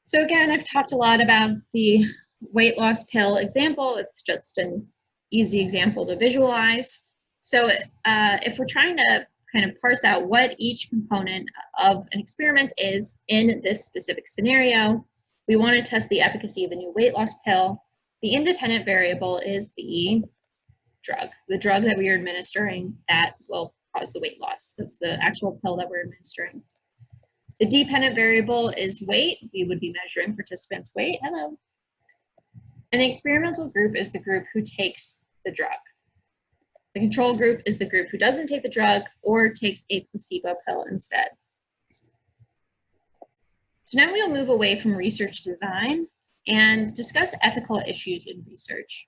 So again, I've talked a lot about the weight loss pill example. It's just an easy example to visualize. So if we're trying to kind of parse out what each component of an experiment is in this specific scenario, we want to test the efficacy of the new weight loss pill. The independent variable is the drug that we are administering that will cause the weight loss. That's the actual pill that we're administering. The dependent variable is weight. We would be measuring participants' weight. Hello. And the experimental group is the group who takes the drug. The control group is the group who doesn't take the drug or takes a placebo pill instead. So now we'll move away from research design and discuss ethical issues in research.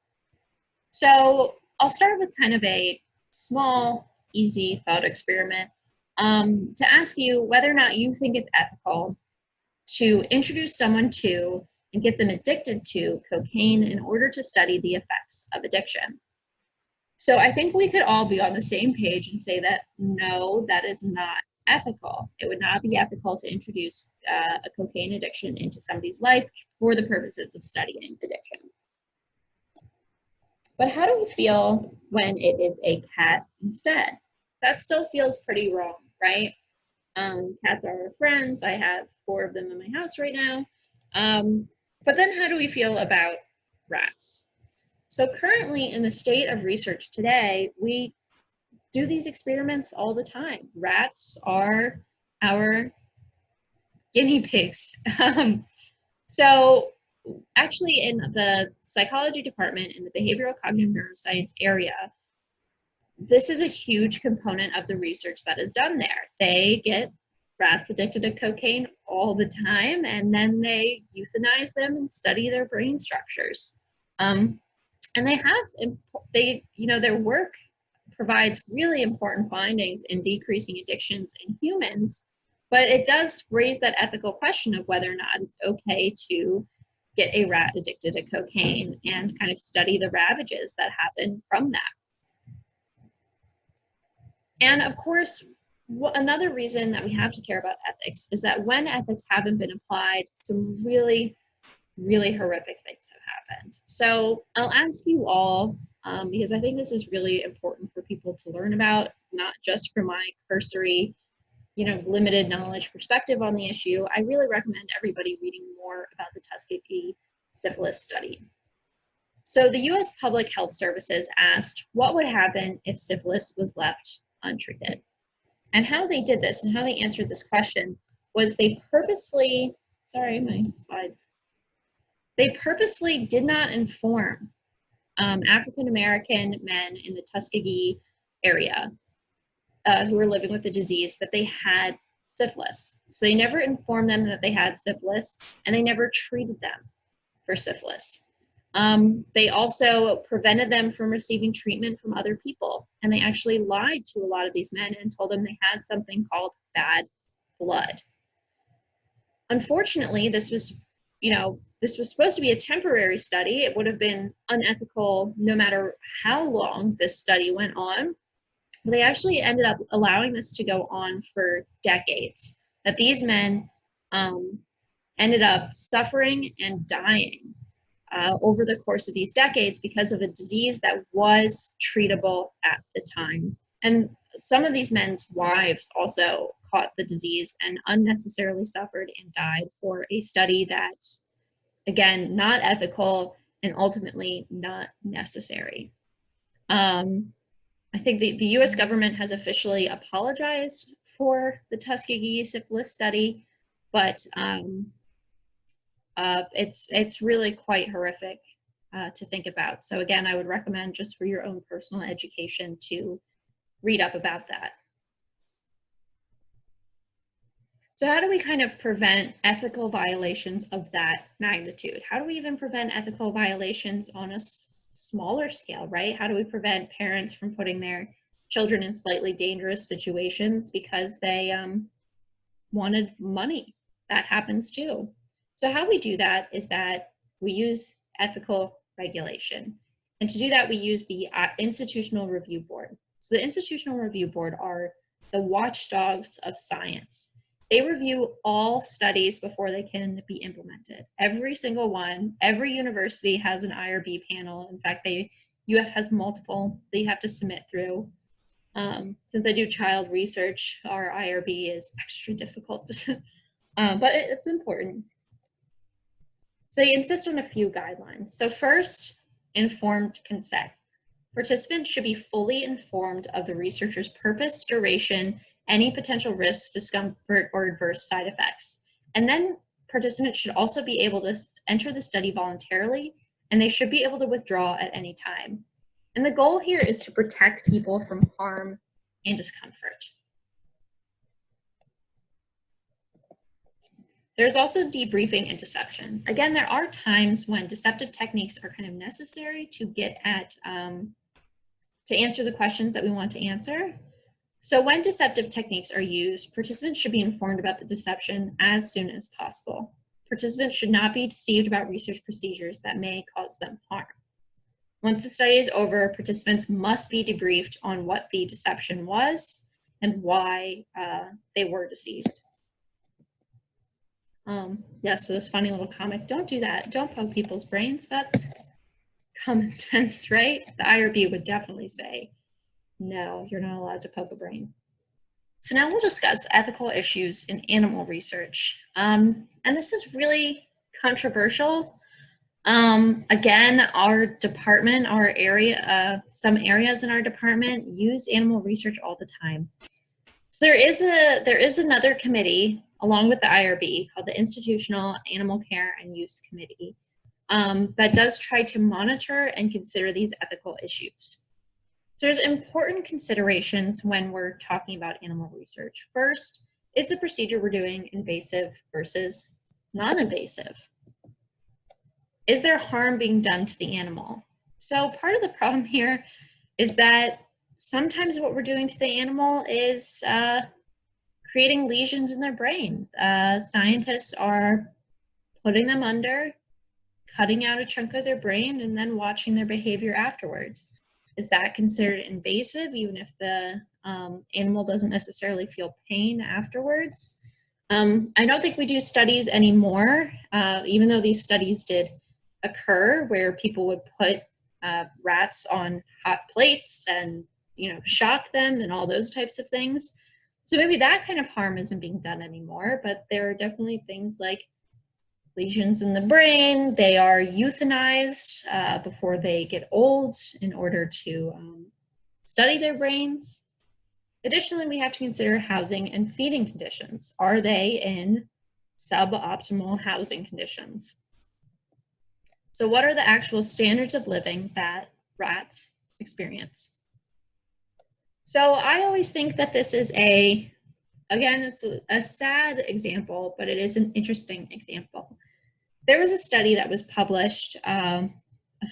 So I'll start with kind of a small, easy thought experiment to ask you whether or not you think it's ethical to introduce someone to and get them addicted to cocaine in order to study the effects of addiction. So I think we could all be on the same page and say that no, that is not ethical. It would not be ethical to introduce a cocaine addiction into somebody's life for the purposes of studying addiction. But how do we feel when it is a cat instead? That still feels pretty wrong, right? Cats are our friends. I have 4 of them in my house right now. But then how do we feel about rats? So currently in the state of research today, we do these experiments all the time. Rats are our guinea pigs. So actually in the psychology department in the behavioral cognitive neuroscience area, this is a huge component of the research that is done there. They get rats addicted to cocaine all the time, and then they euthanize them and study their brain structures. And their work provides really important findings in decreasing addictions in humans, but it does raise that ethical question of whether or not it's okay to get a rat addicted to cocaine and kind of study the ravages that happen from that. And of course, another reason that we have to care about ethics is that when ethics haven't been applied, some really, really horrific things have happened. So I'll ask you all, because I think this is really important for people to learn about, not just from my cursory, limited knowledge perspective on the issue. I really recommend everybody reading more about the Tuskegee syphilis study. So the U.S. Public Health Services asked what would happen if syphilis was left untreated. And how they did this and how they answered this question was they purposefully, sorry, my slides. They purposefully did not inform African-American men in the Tuskegee area who were living with the disease that they had syphilis. So they never informed them that they had syphilis, and they never treated them for syphilis. They also prevented them from receiving treatment from other people, and they actually lied to a lot of these men and told them they had something called bad blood. Unfortunately, this was supposed to be a temporary study. It would have been unethical no matter how long this study went on. They actually ended up allowing this to go on for decades, that these men ended up suffering and dying over the course of these decades because of a disease that was treatable at the time. And some of these men's wives also caught the disease and unnecessarily suffered and died for a study that, again, not ethical and ultimately not necessary. I think the U.S. government has officially apologized for the Tuskegee syphilis study, but it's really quite horrific to think about. So again, I would recommend, just for your own personal education, to read up about that. So how do we kind of prevent ethical violations of that magnitude? How do we even prevent ethical violations on a smaller scale, right? How do we prevent parents from putting their children in slightly dangerous situations because they wanted money? That happens too. So how we do that is that we use ethical regulation. And to do that, we use the Institutional Review Board. So the Institutional Review Board are the watchdogs of science. They review all studies before they can be implemented. Every single one. Every university has an IRB panel. In fact, UF has multiple that you have to submit through. Since I do child research, our IRB is extra difficult, but it's important. So they insist on a few guidelines. So first, informed consent. Participants should be fully informed of the researcher's purpose, duration, any potential risks, discomfort, or adverse side effects. And then participants should also be able to enter the study voluntarily, and they should be able to withdraw at any time. And the goal here is to protect people from harm and discomfort. There's also debriefing and deception. Again, there are times when deceptive techniques are kind of necessary to get at, to answer the questions that we want to answer. So when deceptive techniques are used, participants should be informed about the deception as soon as possible. Participants should not be deceived about research procedures that may cause them harm. Once the study is over, participants must be debriefed on what the deception was and why they were deceived. Yeah, so this funny little comic, don't do that. Don't poke people's brains. That's common sense, right? The IRB would definitely say, no, you're not allowed to poke a brain. So now we'll discuss ethical issues in animal research. And this is really controversial. Again, our department, our area, some areas in our department use animal research all the time. So there is another committee along with the IRB called the Institutional Animal Care and Use Committee that does try to monitor and consider these ethical issues. So there's important considerations when we're talking about animal research. First, is the procedure we're doing invasive versus non-invasive? Is there harm being done to the animal? So part of the problem here is that sometimes what we're doing to the animal is creating lesions in their brain. Scientists are putting them under, cutting out a chunk of their brain, and then watching their behavior afterwards. Is that considered invasive, even if the animal doesn't necessarily feel pain afterwards? I don't think we do studies anymore, even though these studies did occur where people would put rats on hot plates and, you know, shock them and all those types of things. So maybe that kind of harm isn't being done anymore, but there are definitely things like lesions in the brain. They are euthanized before they get old in order to study their brains. Additionally, we have to consider housing and feeding conditions. Are they in suboptimal housing conditions? So what are the actual standards of living that rats experience? So I always think that this is again, it's a sad example, but it is an interesting example. There was a study that was published a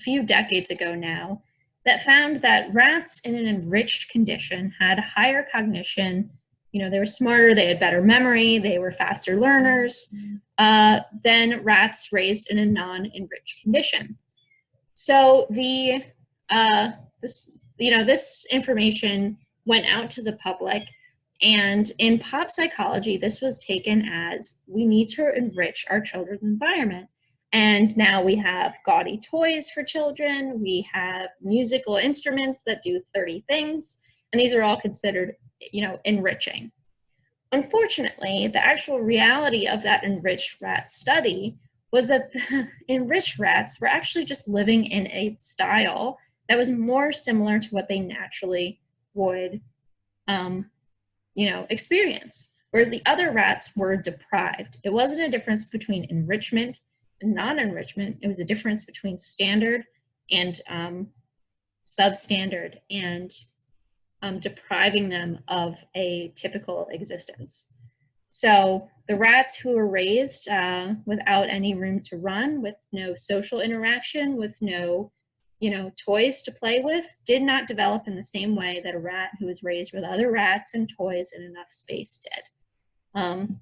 few decades ago now that found that rats in an enriched condition had higher cognition. You know, they were smarter, they had better memory, they were faster learners than rats raised in a non-enriched condition. So this information went out to the public, and in pop psychology, this was taken as we need to enrich our children's environment. And now we have gaudy toys for children, we have musical instruments that do 30 things, and these are all considered, you know, enriching. Unfortunately, the actual reality of that enriched rat study was that the enriched rats were actually just living in a style that was more similar to what they naturally would experience, whereas the other rats were deprived. It wasn't a difference between enrichment and non-enrichment. It was a difference between standard and substandard, and depriving them of a typical existence. So the rats who were raised without any room to run, with no social interaction, with no toys to play with, did not develop in the same way that a rat who was raised with other rats and toys and enough space did. And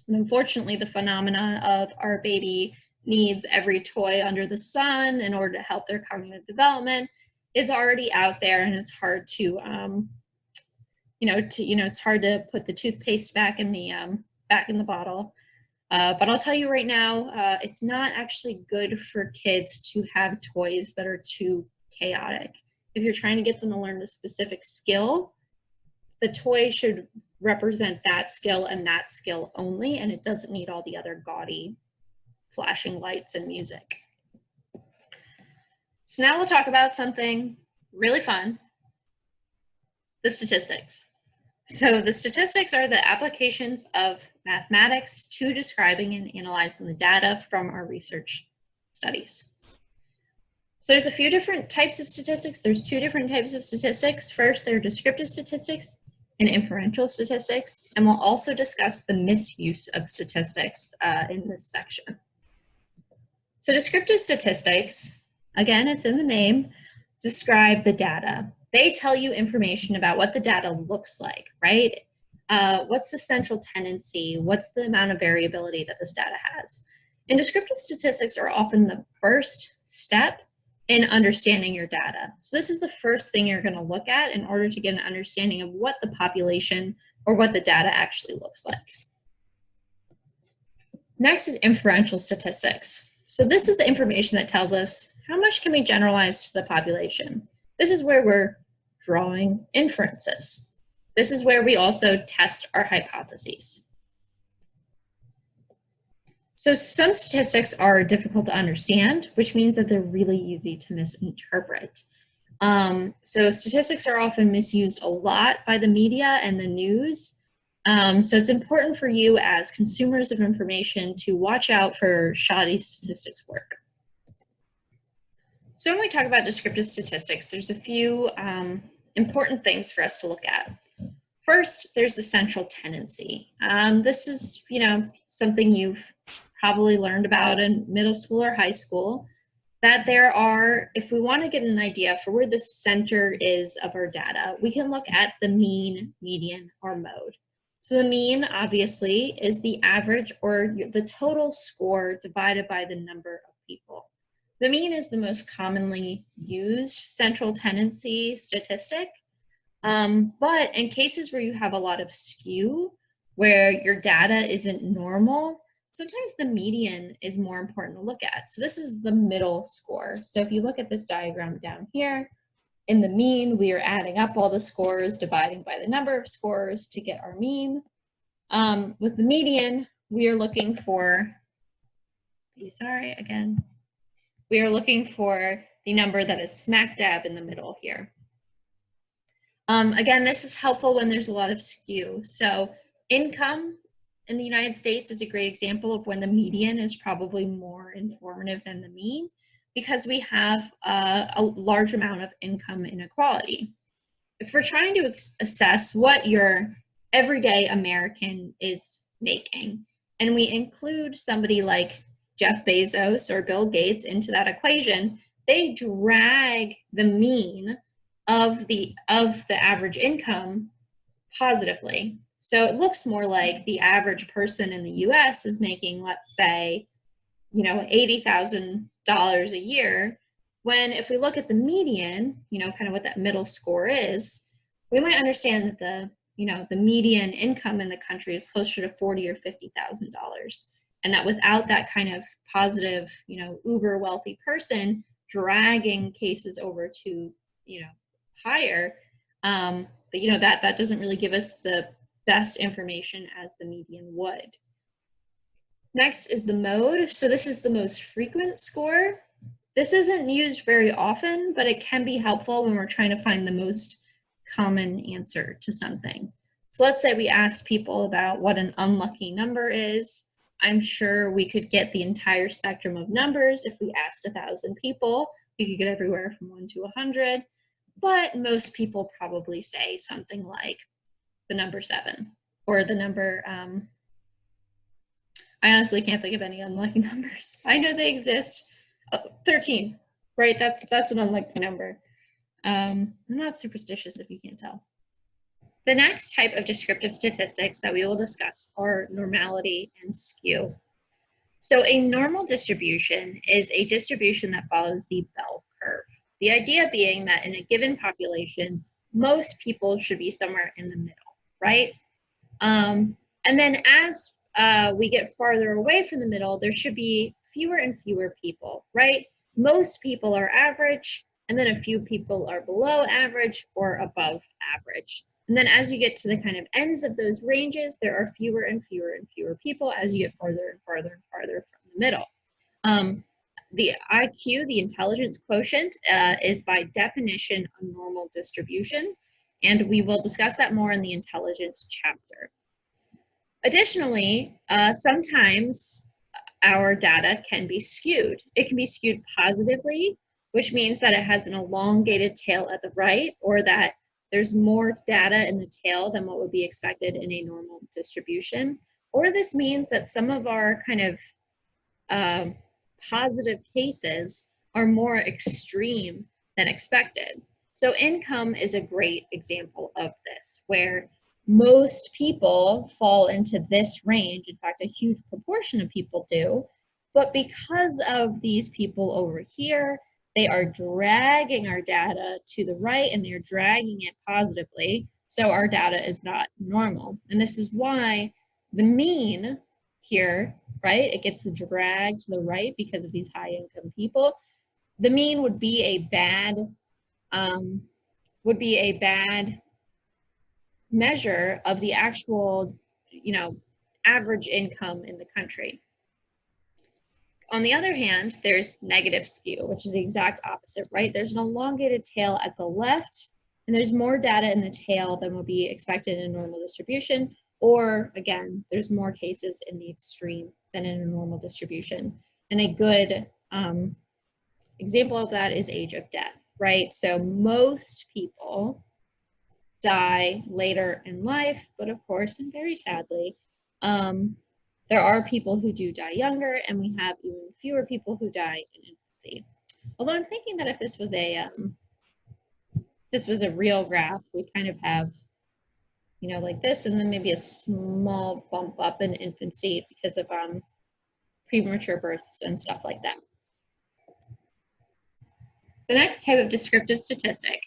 unfortunately, the phenomena of our baby needs every toy under the sun in order to help their cognitive development is already out there, and it's hard to it's hard to put the toothpaste back in the bottle. But I'll tell you right now, it's not actually good for kids to have toys that are too chaotic. If you're trying to get them to learn a specific skill, the toy should represent that skill and that skill only, and it doesn't need all the other gaudy flashing lights and music. So now we'll talk about something really fun, the statistics. So the statistics are the applications of mathematics to describing and analyzing the data from our research studies. So there's a few different types of statistics. There's two different types of statistics. First, there are descriptive statistics and inferential statistics, and we'll also discuss the misuse of statistics in this section. So descriptive statistics, again, it's in the name, describe the data. They tell you information about what the data looks like, right? What's the central tendency? What's the amount of variability that this data has? And descriptive statistics are often the first step in understanding your data. So this is the first thing you're going to look at in order to get an understanding of what the population or what the data actually looks like. Next is inferential statistics. So this is the information that tells us how much can we generalize to the population. This is where we're drawing inferences. This is where we also test our hypotheses. So some statistics are difficult to understand, which means that they're really easy to misinterpret. So statistics are often misused a lot by the media and the news. So it's important for you as consumers of information to watch out for shoddy statistics work. So when we talk about descriptive statistics, there's a few important things for us to look at. First, there's the central tendency. This is, something you've probably learned about in middle school or high school. that there are, if we want to get an idea for where the center is of our data, we can look at the mean, median, or mode. So the mean, obviously, is the average or the total score divided by the number of people. The mean is the most commonly used central tendency statistic, but in cases where you have a lot of skew, where your data isn't normal, sometimes the median is more important to look at. So this is the middle score. So if you look at this diagram down here, in the mean, we are adding up all the scores, dividing by the number of scores to get our mean. With the median, we are looking for, sorry, again, we are looking for the number that is smack dab in the middle here. Again, this is helpful when there's a lot of skew. So income in the United States is a great example of when the median is probably more informative than the mean, because we have a large amount of income inequality. If we're trying to assess what your everyday American is making, and we include somebody like Jeff Bezos or Bill Gates into that equation, they drag the mean of the average income positively. So it looks more like the average person in the US is making, let's say, $80,000 a year, when if we look at the median, kind of what that middle score is, we might understand that the median income in the country is closer to $40,000 or $50,000. And that without that kind of positive, uber wealthy person dragging cases over to, higher, that doesn't really give us the best information as the median would. Next is the mode. So this is the most frequent score. This isn't used very often, but it can be helpful when we're trying to find the most common answer to something. So let's say we asked people about what an unlucky number is. I'm sure we could get the entire spectrum of numbers. If we asked 1,000 people, we could get everywhere from 1 to 100. But most people probably say something like the number 7 or the number, I honestly can't think of any unlucky numbers. I know they exist. 13, right? That's an unlucky number. I'm not superstitious if you can't tell. The next type of descriptive statistics that we will discuss are normality and skew. So a normal distribution is a distribution that follows the bell curve. The idea being that in a given population, most people should be somewhere in the middle, right? And then as we get farther away from the middle, there should be fewer and fewer people, right? Most people are average, and then a few people are below average or above average. And then as you get to the kind of ends of those ranges, there are fewer and fewer and fewer people as you get farther and farther and farther from the middle. The IQ, the intelligence quotient, is by definition a normal distribution, and we will discuss that more in the intelligence chapter. Additionally, sometimes our data can be skewed. It can be skewed positively, which means that it has an elongated tail at the right, or that there's more data in the tail than what would be expected in a normal distribution. Or this means that some of our kind of positive cases are more extreme than expected. So income is a great example of this, where most people fall into this range. In fact, a huge proportion of people do. But because of these people over here, they are dragging our data to the right, and they're dragging it positively. So our data is not normal. And this is why the mean here, right, it gets dragged to the right because of these high income people. The mean would be a bad measure of the actual, average income in the country. On the other hand, there's negative skew, which is the exact opposite, right? There's an elongated tail at the left, and there's more data in the tail than would be expected in a normal distribution. Or again, there's more cases in the extreme than in a normal distribution. And a good example of that is age of death, right? So most people die later in life, but of course, and very sadly, there are people who do die younger, and we have even fewer people who die in infancy. Although I'm thinking that if this was a real graph, we'd kind of have, you know, like this, and then maybe a small bump up in infancy because of premature births and stuff like that. The next type of descriptive statistic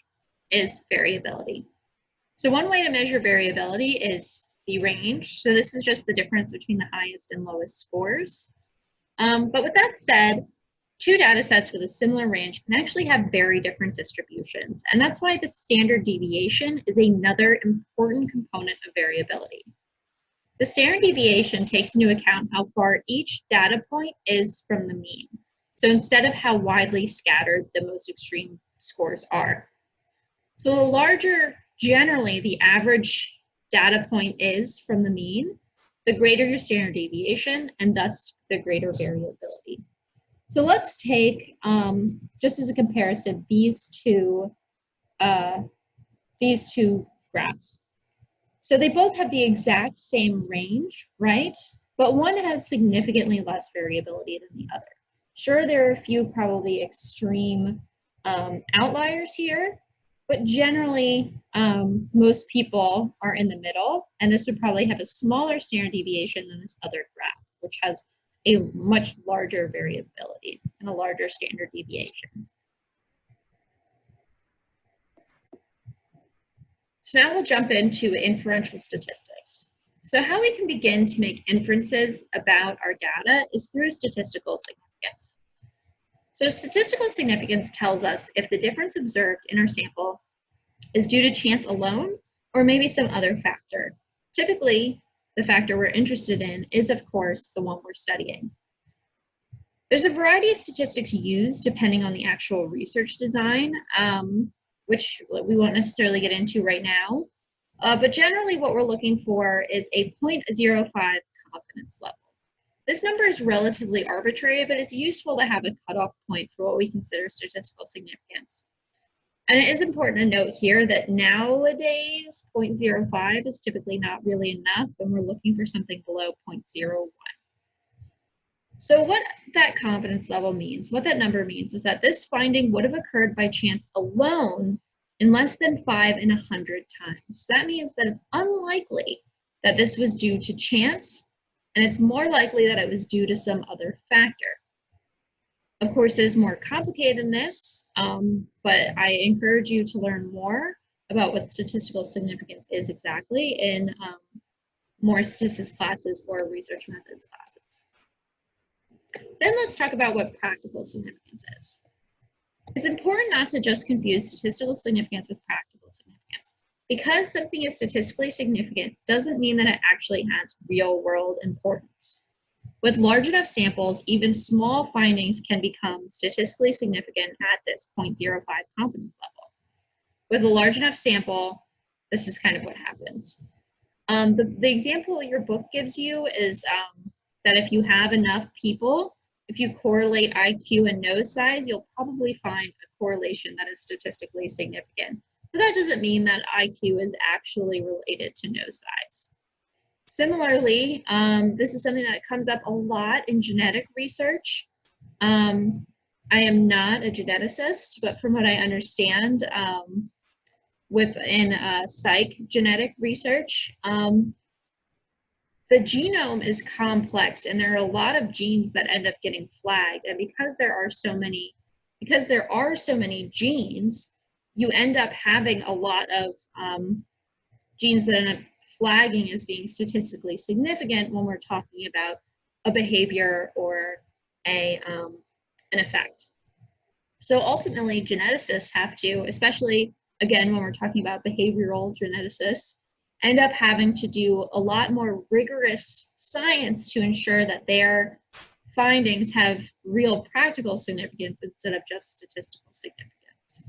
is variability. So one way to measure variability is the range. So this is just the difference between the highest and lowest scores. But with that said, two data sets with a similar range can actually have very different distributions. And that's why the standard deviation is another important component of variability. The standard deviation takes into account how far each data point is from the mean. So instead of how widely scattered the most extreme scores are. So the larger generally the average data point is from the mean, the greater your standard deviation and thus the greater variability. So let's take, just as a comparison, these two graphs. So they both have the exact same range, right? But one has significantly less variability than the other. Sure, there are a few probably extreme outliers here, but generally most people are in the middle, and this would probably have a smaller standard deviation than this other graph, which has a much larger variability and a larger standard deviation. So now we'll jump into inferential statistics. So how we can begin to make inferences about our data is through statistical significance. So statistical significance tells us if the difference observed in our sample is due to chance alone or maybe some other factor. Typically, the factor we're interested in is, of course, the one we're studying. There's a variety of statistics used depending on the actual research design, which we won't necessarily get into right now. But generally what we're looking for is a 0.05 confidence level. This number is relatively arbitrary, but it's useful to have a cutoff point for what we consider statistical significance. And it is important to note here that nowadays 0.05 is typically not really enough, and we're looking for something below 0.01. So what that confidence level means, what that number means, is that this finding would have occurred by chance alone in less than 5 in 100 times. So that means that it's unlikely that this was due to chance, and it's more likely that it was due to some other factor. Of course, it is more complicated than this, but I encourage you to learn more about what statistical significance is exactly in more statistics classes or research methods classes. Then let's talk about what practical significance is. It's important not to just confuse statistical significance with practical significance. Because something is statistically significant doesn't mean that it actually has real-world importance. With large enough samples, even small findings can become statistically significant at this 0.05 confidence level. With a large enough sample, this is kind of what happens. The example your book gives you is that if you have enough people, if you correlate IQ and nose size, you'll probably find a correlation that is statistically significant. But that doesn't mean that IQ is actually related to nose size. Similarly, this is something that comes up a lot in genetic research. I am not a geneticist, but from what I understand, within psych genetic research, the genome is complex, and there are a lot of genes that end up getting flagged. And because there are so many genes, you end up having a lot of genes that end up flagging as being statistically significant when we're talking about a behavior or an effect. So ultimately, geneticists have to, especially again when we're talking about behavioral geneticists, end up having to do a lot more rigorous science to ensure that their findings have real practical significance instead of just statistical significance.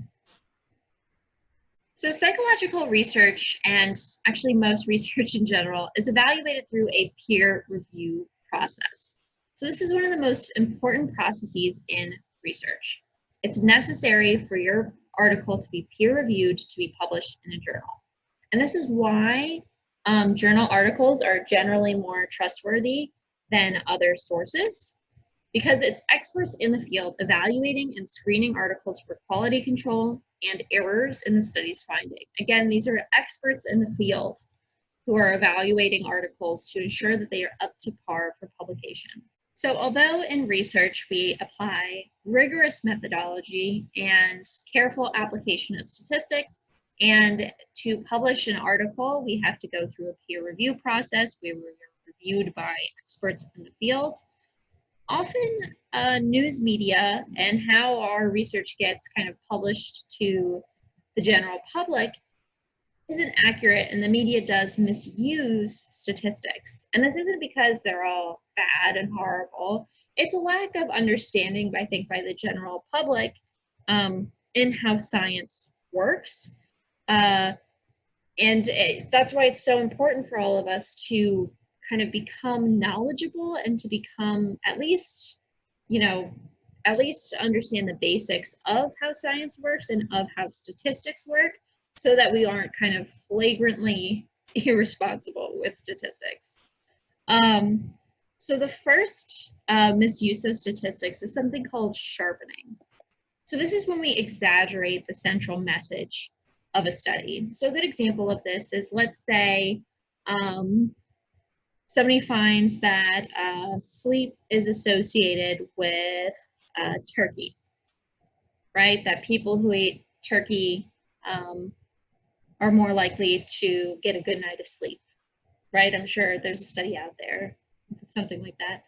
So psychological research, and actually most research in general, is evaluated through a peer review process. So this is one of the most important processes in research. It's necessary for your article to be peer reviewed to be published in a journal. And this is why journal articles are generally more trustworthy than other sources. because it's experts in the field evaluating and screening articles for quality control and errors in the study's finding. Again, these are experts in the field who are evaluating articles to ensure that they are up to par for publication. So although in research we apply rigorous methodology and careful application of statistics, and to publish an article, we have to go through a peer review process. We were reviewed by experts in the field. Often news media and how our research gets kind of published to the general public isn't accurate, and the media does misuse statistics. And this isn't because they're all bad and horrible. It's a lack of understanding, I think, by the general public in how science works. That's why it's so important for all of us to kind of become knowledgeable and to become at least understand the basics of how science works and of how statistics work, so that we aren't kind of flagrantly irresponsible with statistics. So the first misuse of statistics is something called sharpening. So this is when we exaggerate the central message of a study. So a good example of this is, let's say somebody finds that sleep is associated with turkey, right? That people who eat turkey are more likely to get a good night of sleep, right? I'm sure there's a study out there, something like that.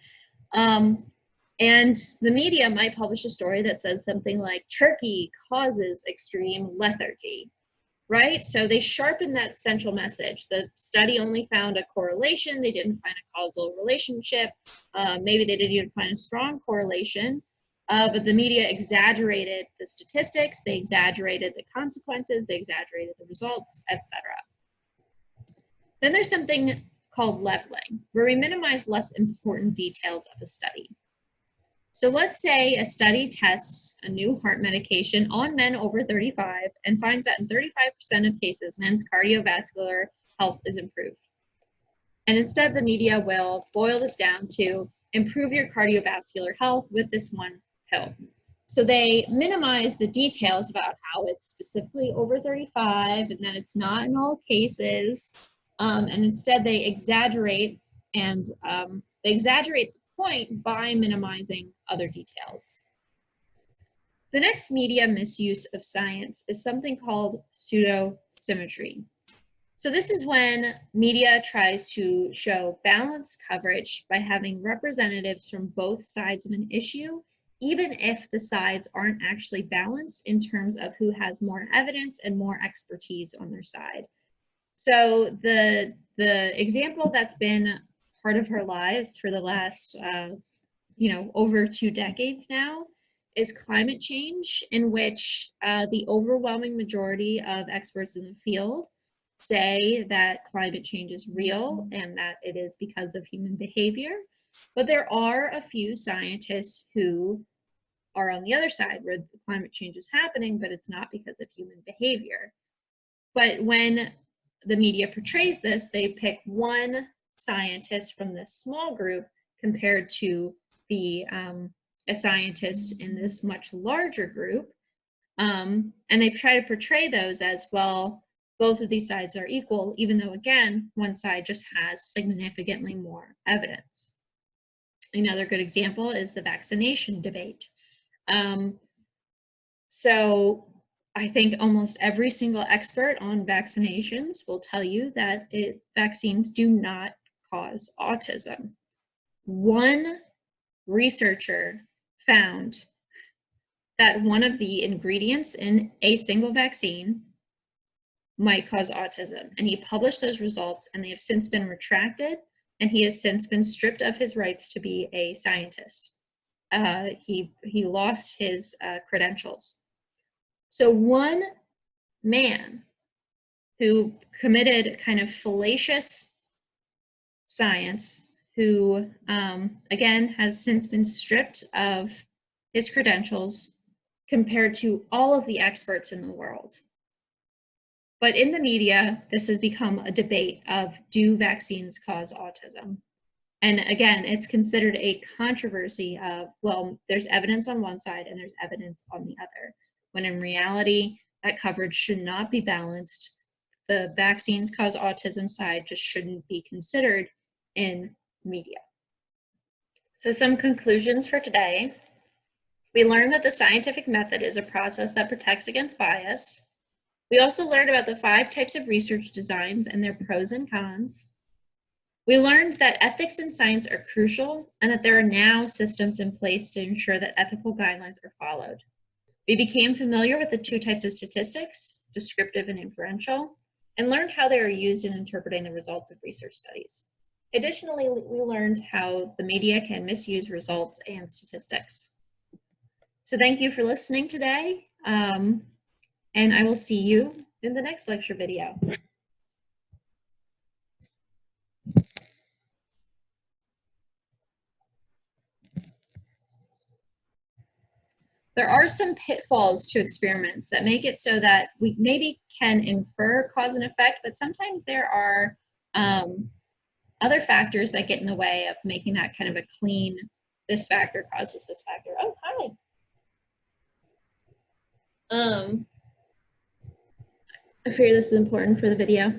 And the media might publish a story that says something like, turkey causes extreme lethargy, right? So they sharpen that central message. The study only found a correlation. They didn't find a causal relationship. Maybe they didn't even find a strong correlation. But the media exaggerated the statistics, they exaggerated the consequences, they exaggerated the results, etc. Then there's something called leveling, where we minimize less important details of a study. So let's say a study tests a new heart medication on men over 35 and finds that in 35% of cases, men's cardiovascular health is improved. And instead, the media will boil this down to improve your cardiovascular health with this one pill. So they minimize the details about how it's specifically over 35 and that it's not in all cases. And instead they exaggerate, and they exaggerate the point by minimizing other details. The next media misuse of science is something called pseudo-symmetry. So this is when media tries to show balanced coverage by having representatives from both sides of an issue, even if the sides aren't actually balanced in terms of who has more evidence and more expertise on their side. So the example that's been part of our lives for the last over 2 decades now is climate change, in which the overwhelming majority of experts in the field say that climate change is real and that it is because of human behavior. But there are a few scientists who are on the other side, where the climate change is happening, but it's not because of human behavior. But when the media portrays this, they pick one scientist from this small group compared to be a scientist in this much larger group. And they try to portray those as, well, both of these sides are equal, even though, again, one side just has significantly more evidence. Another good example is the vaccination debate. So I think almost every single expert on vaccinations will tell you that vaccines do not cause autism. One researcher found that one of the ingredients in a single vaccine might cause autism, and he published those results, and they have since been retracted, and he has since been stripped of his rights to be a scientist. He lost his credentials. So one man who committed kind of fallacious science, who again has since been stripped of his credentials, compared to all of the experts in the world. But in the media, this has become a debate of, do vaccines cause autism? And again, it's considered a controversy of, well, there's evidence on one side and there's evidence on the other, when in reality, that coverage should not be balanced. The vaccines cause autism side just shouldn't be considered in media. So some conclusions for today. We learned that the scientific method is a process that protects against bias. We also learned about the 5 types of research designs and their pros and cons. We learned that ethics in science are crucial and that there are now systems in place to ensure that ethical guidelines are followed. We became familiar with the 2 types of statistics, descriptive and inferential, and learned how they are used in interpreting the results of research studies. Additionally, we learned how the media can misuse results and statistics. So thank you for listening today, and I will see you in the next lecture video. There are some pitfalls to experiments that make it so that we maybe can infer cause and effect, but sometimes there are other factors that get in the way of making that kind of a clean, this factor causes this factor. Oh, hi. I figure this is important for the video.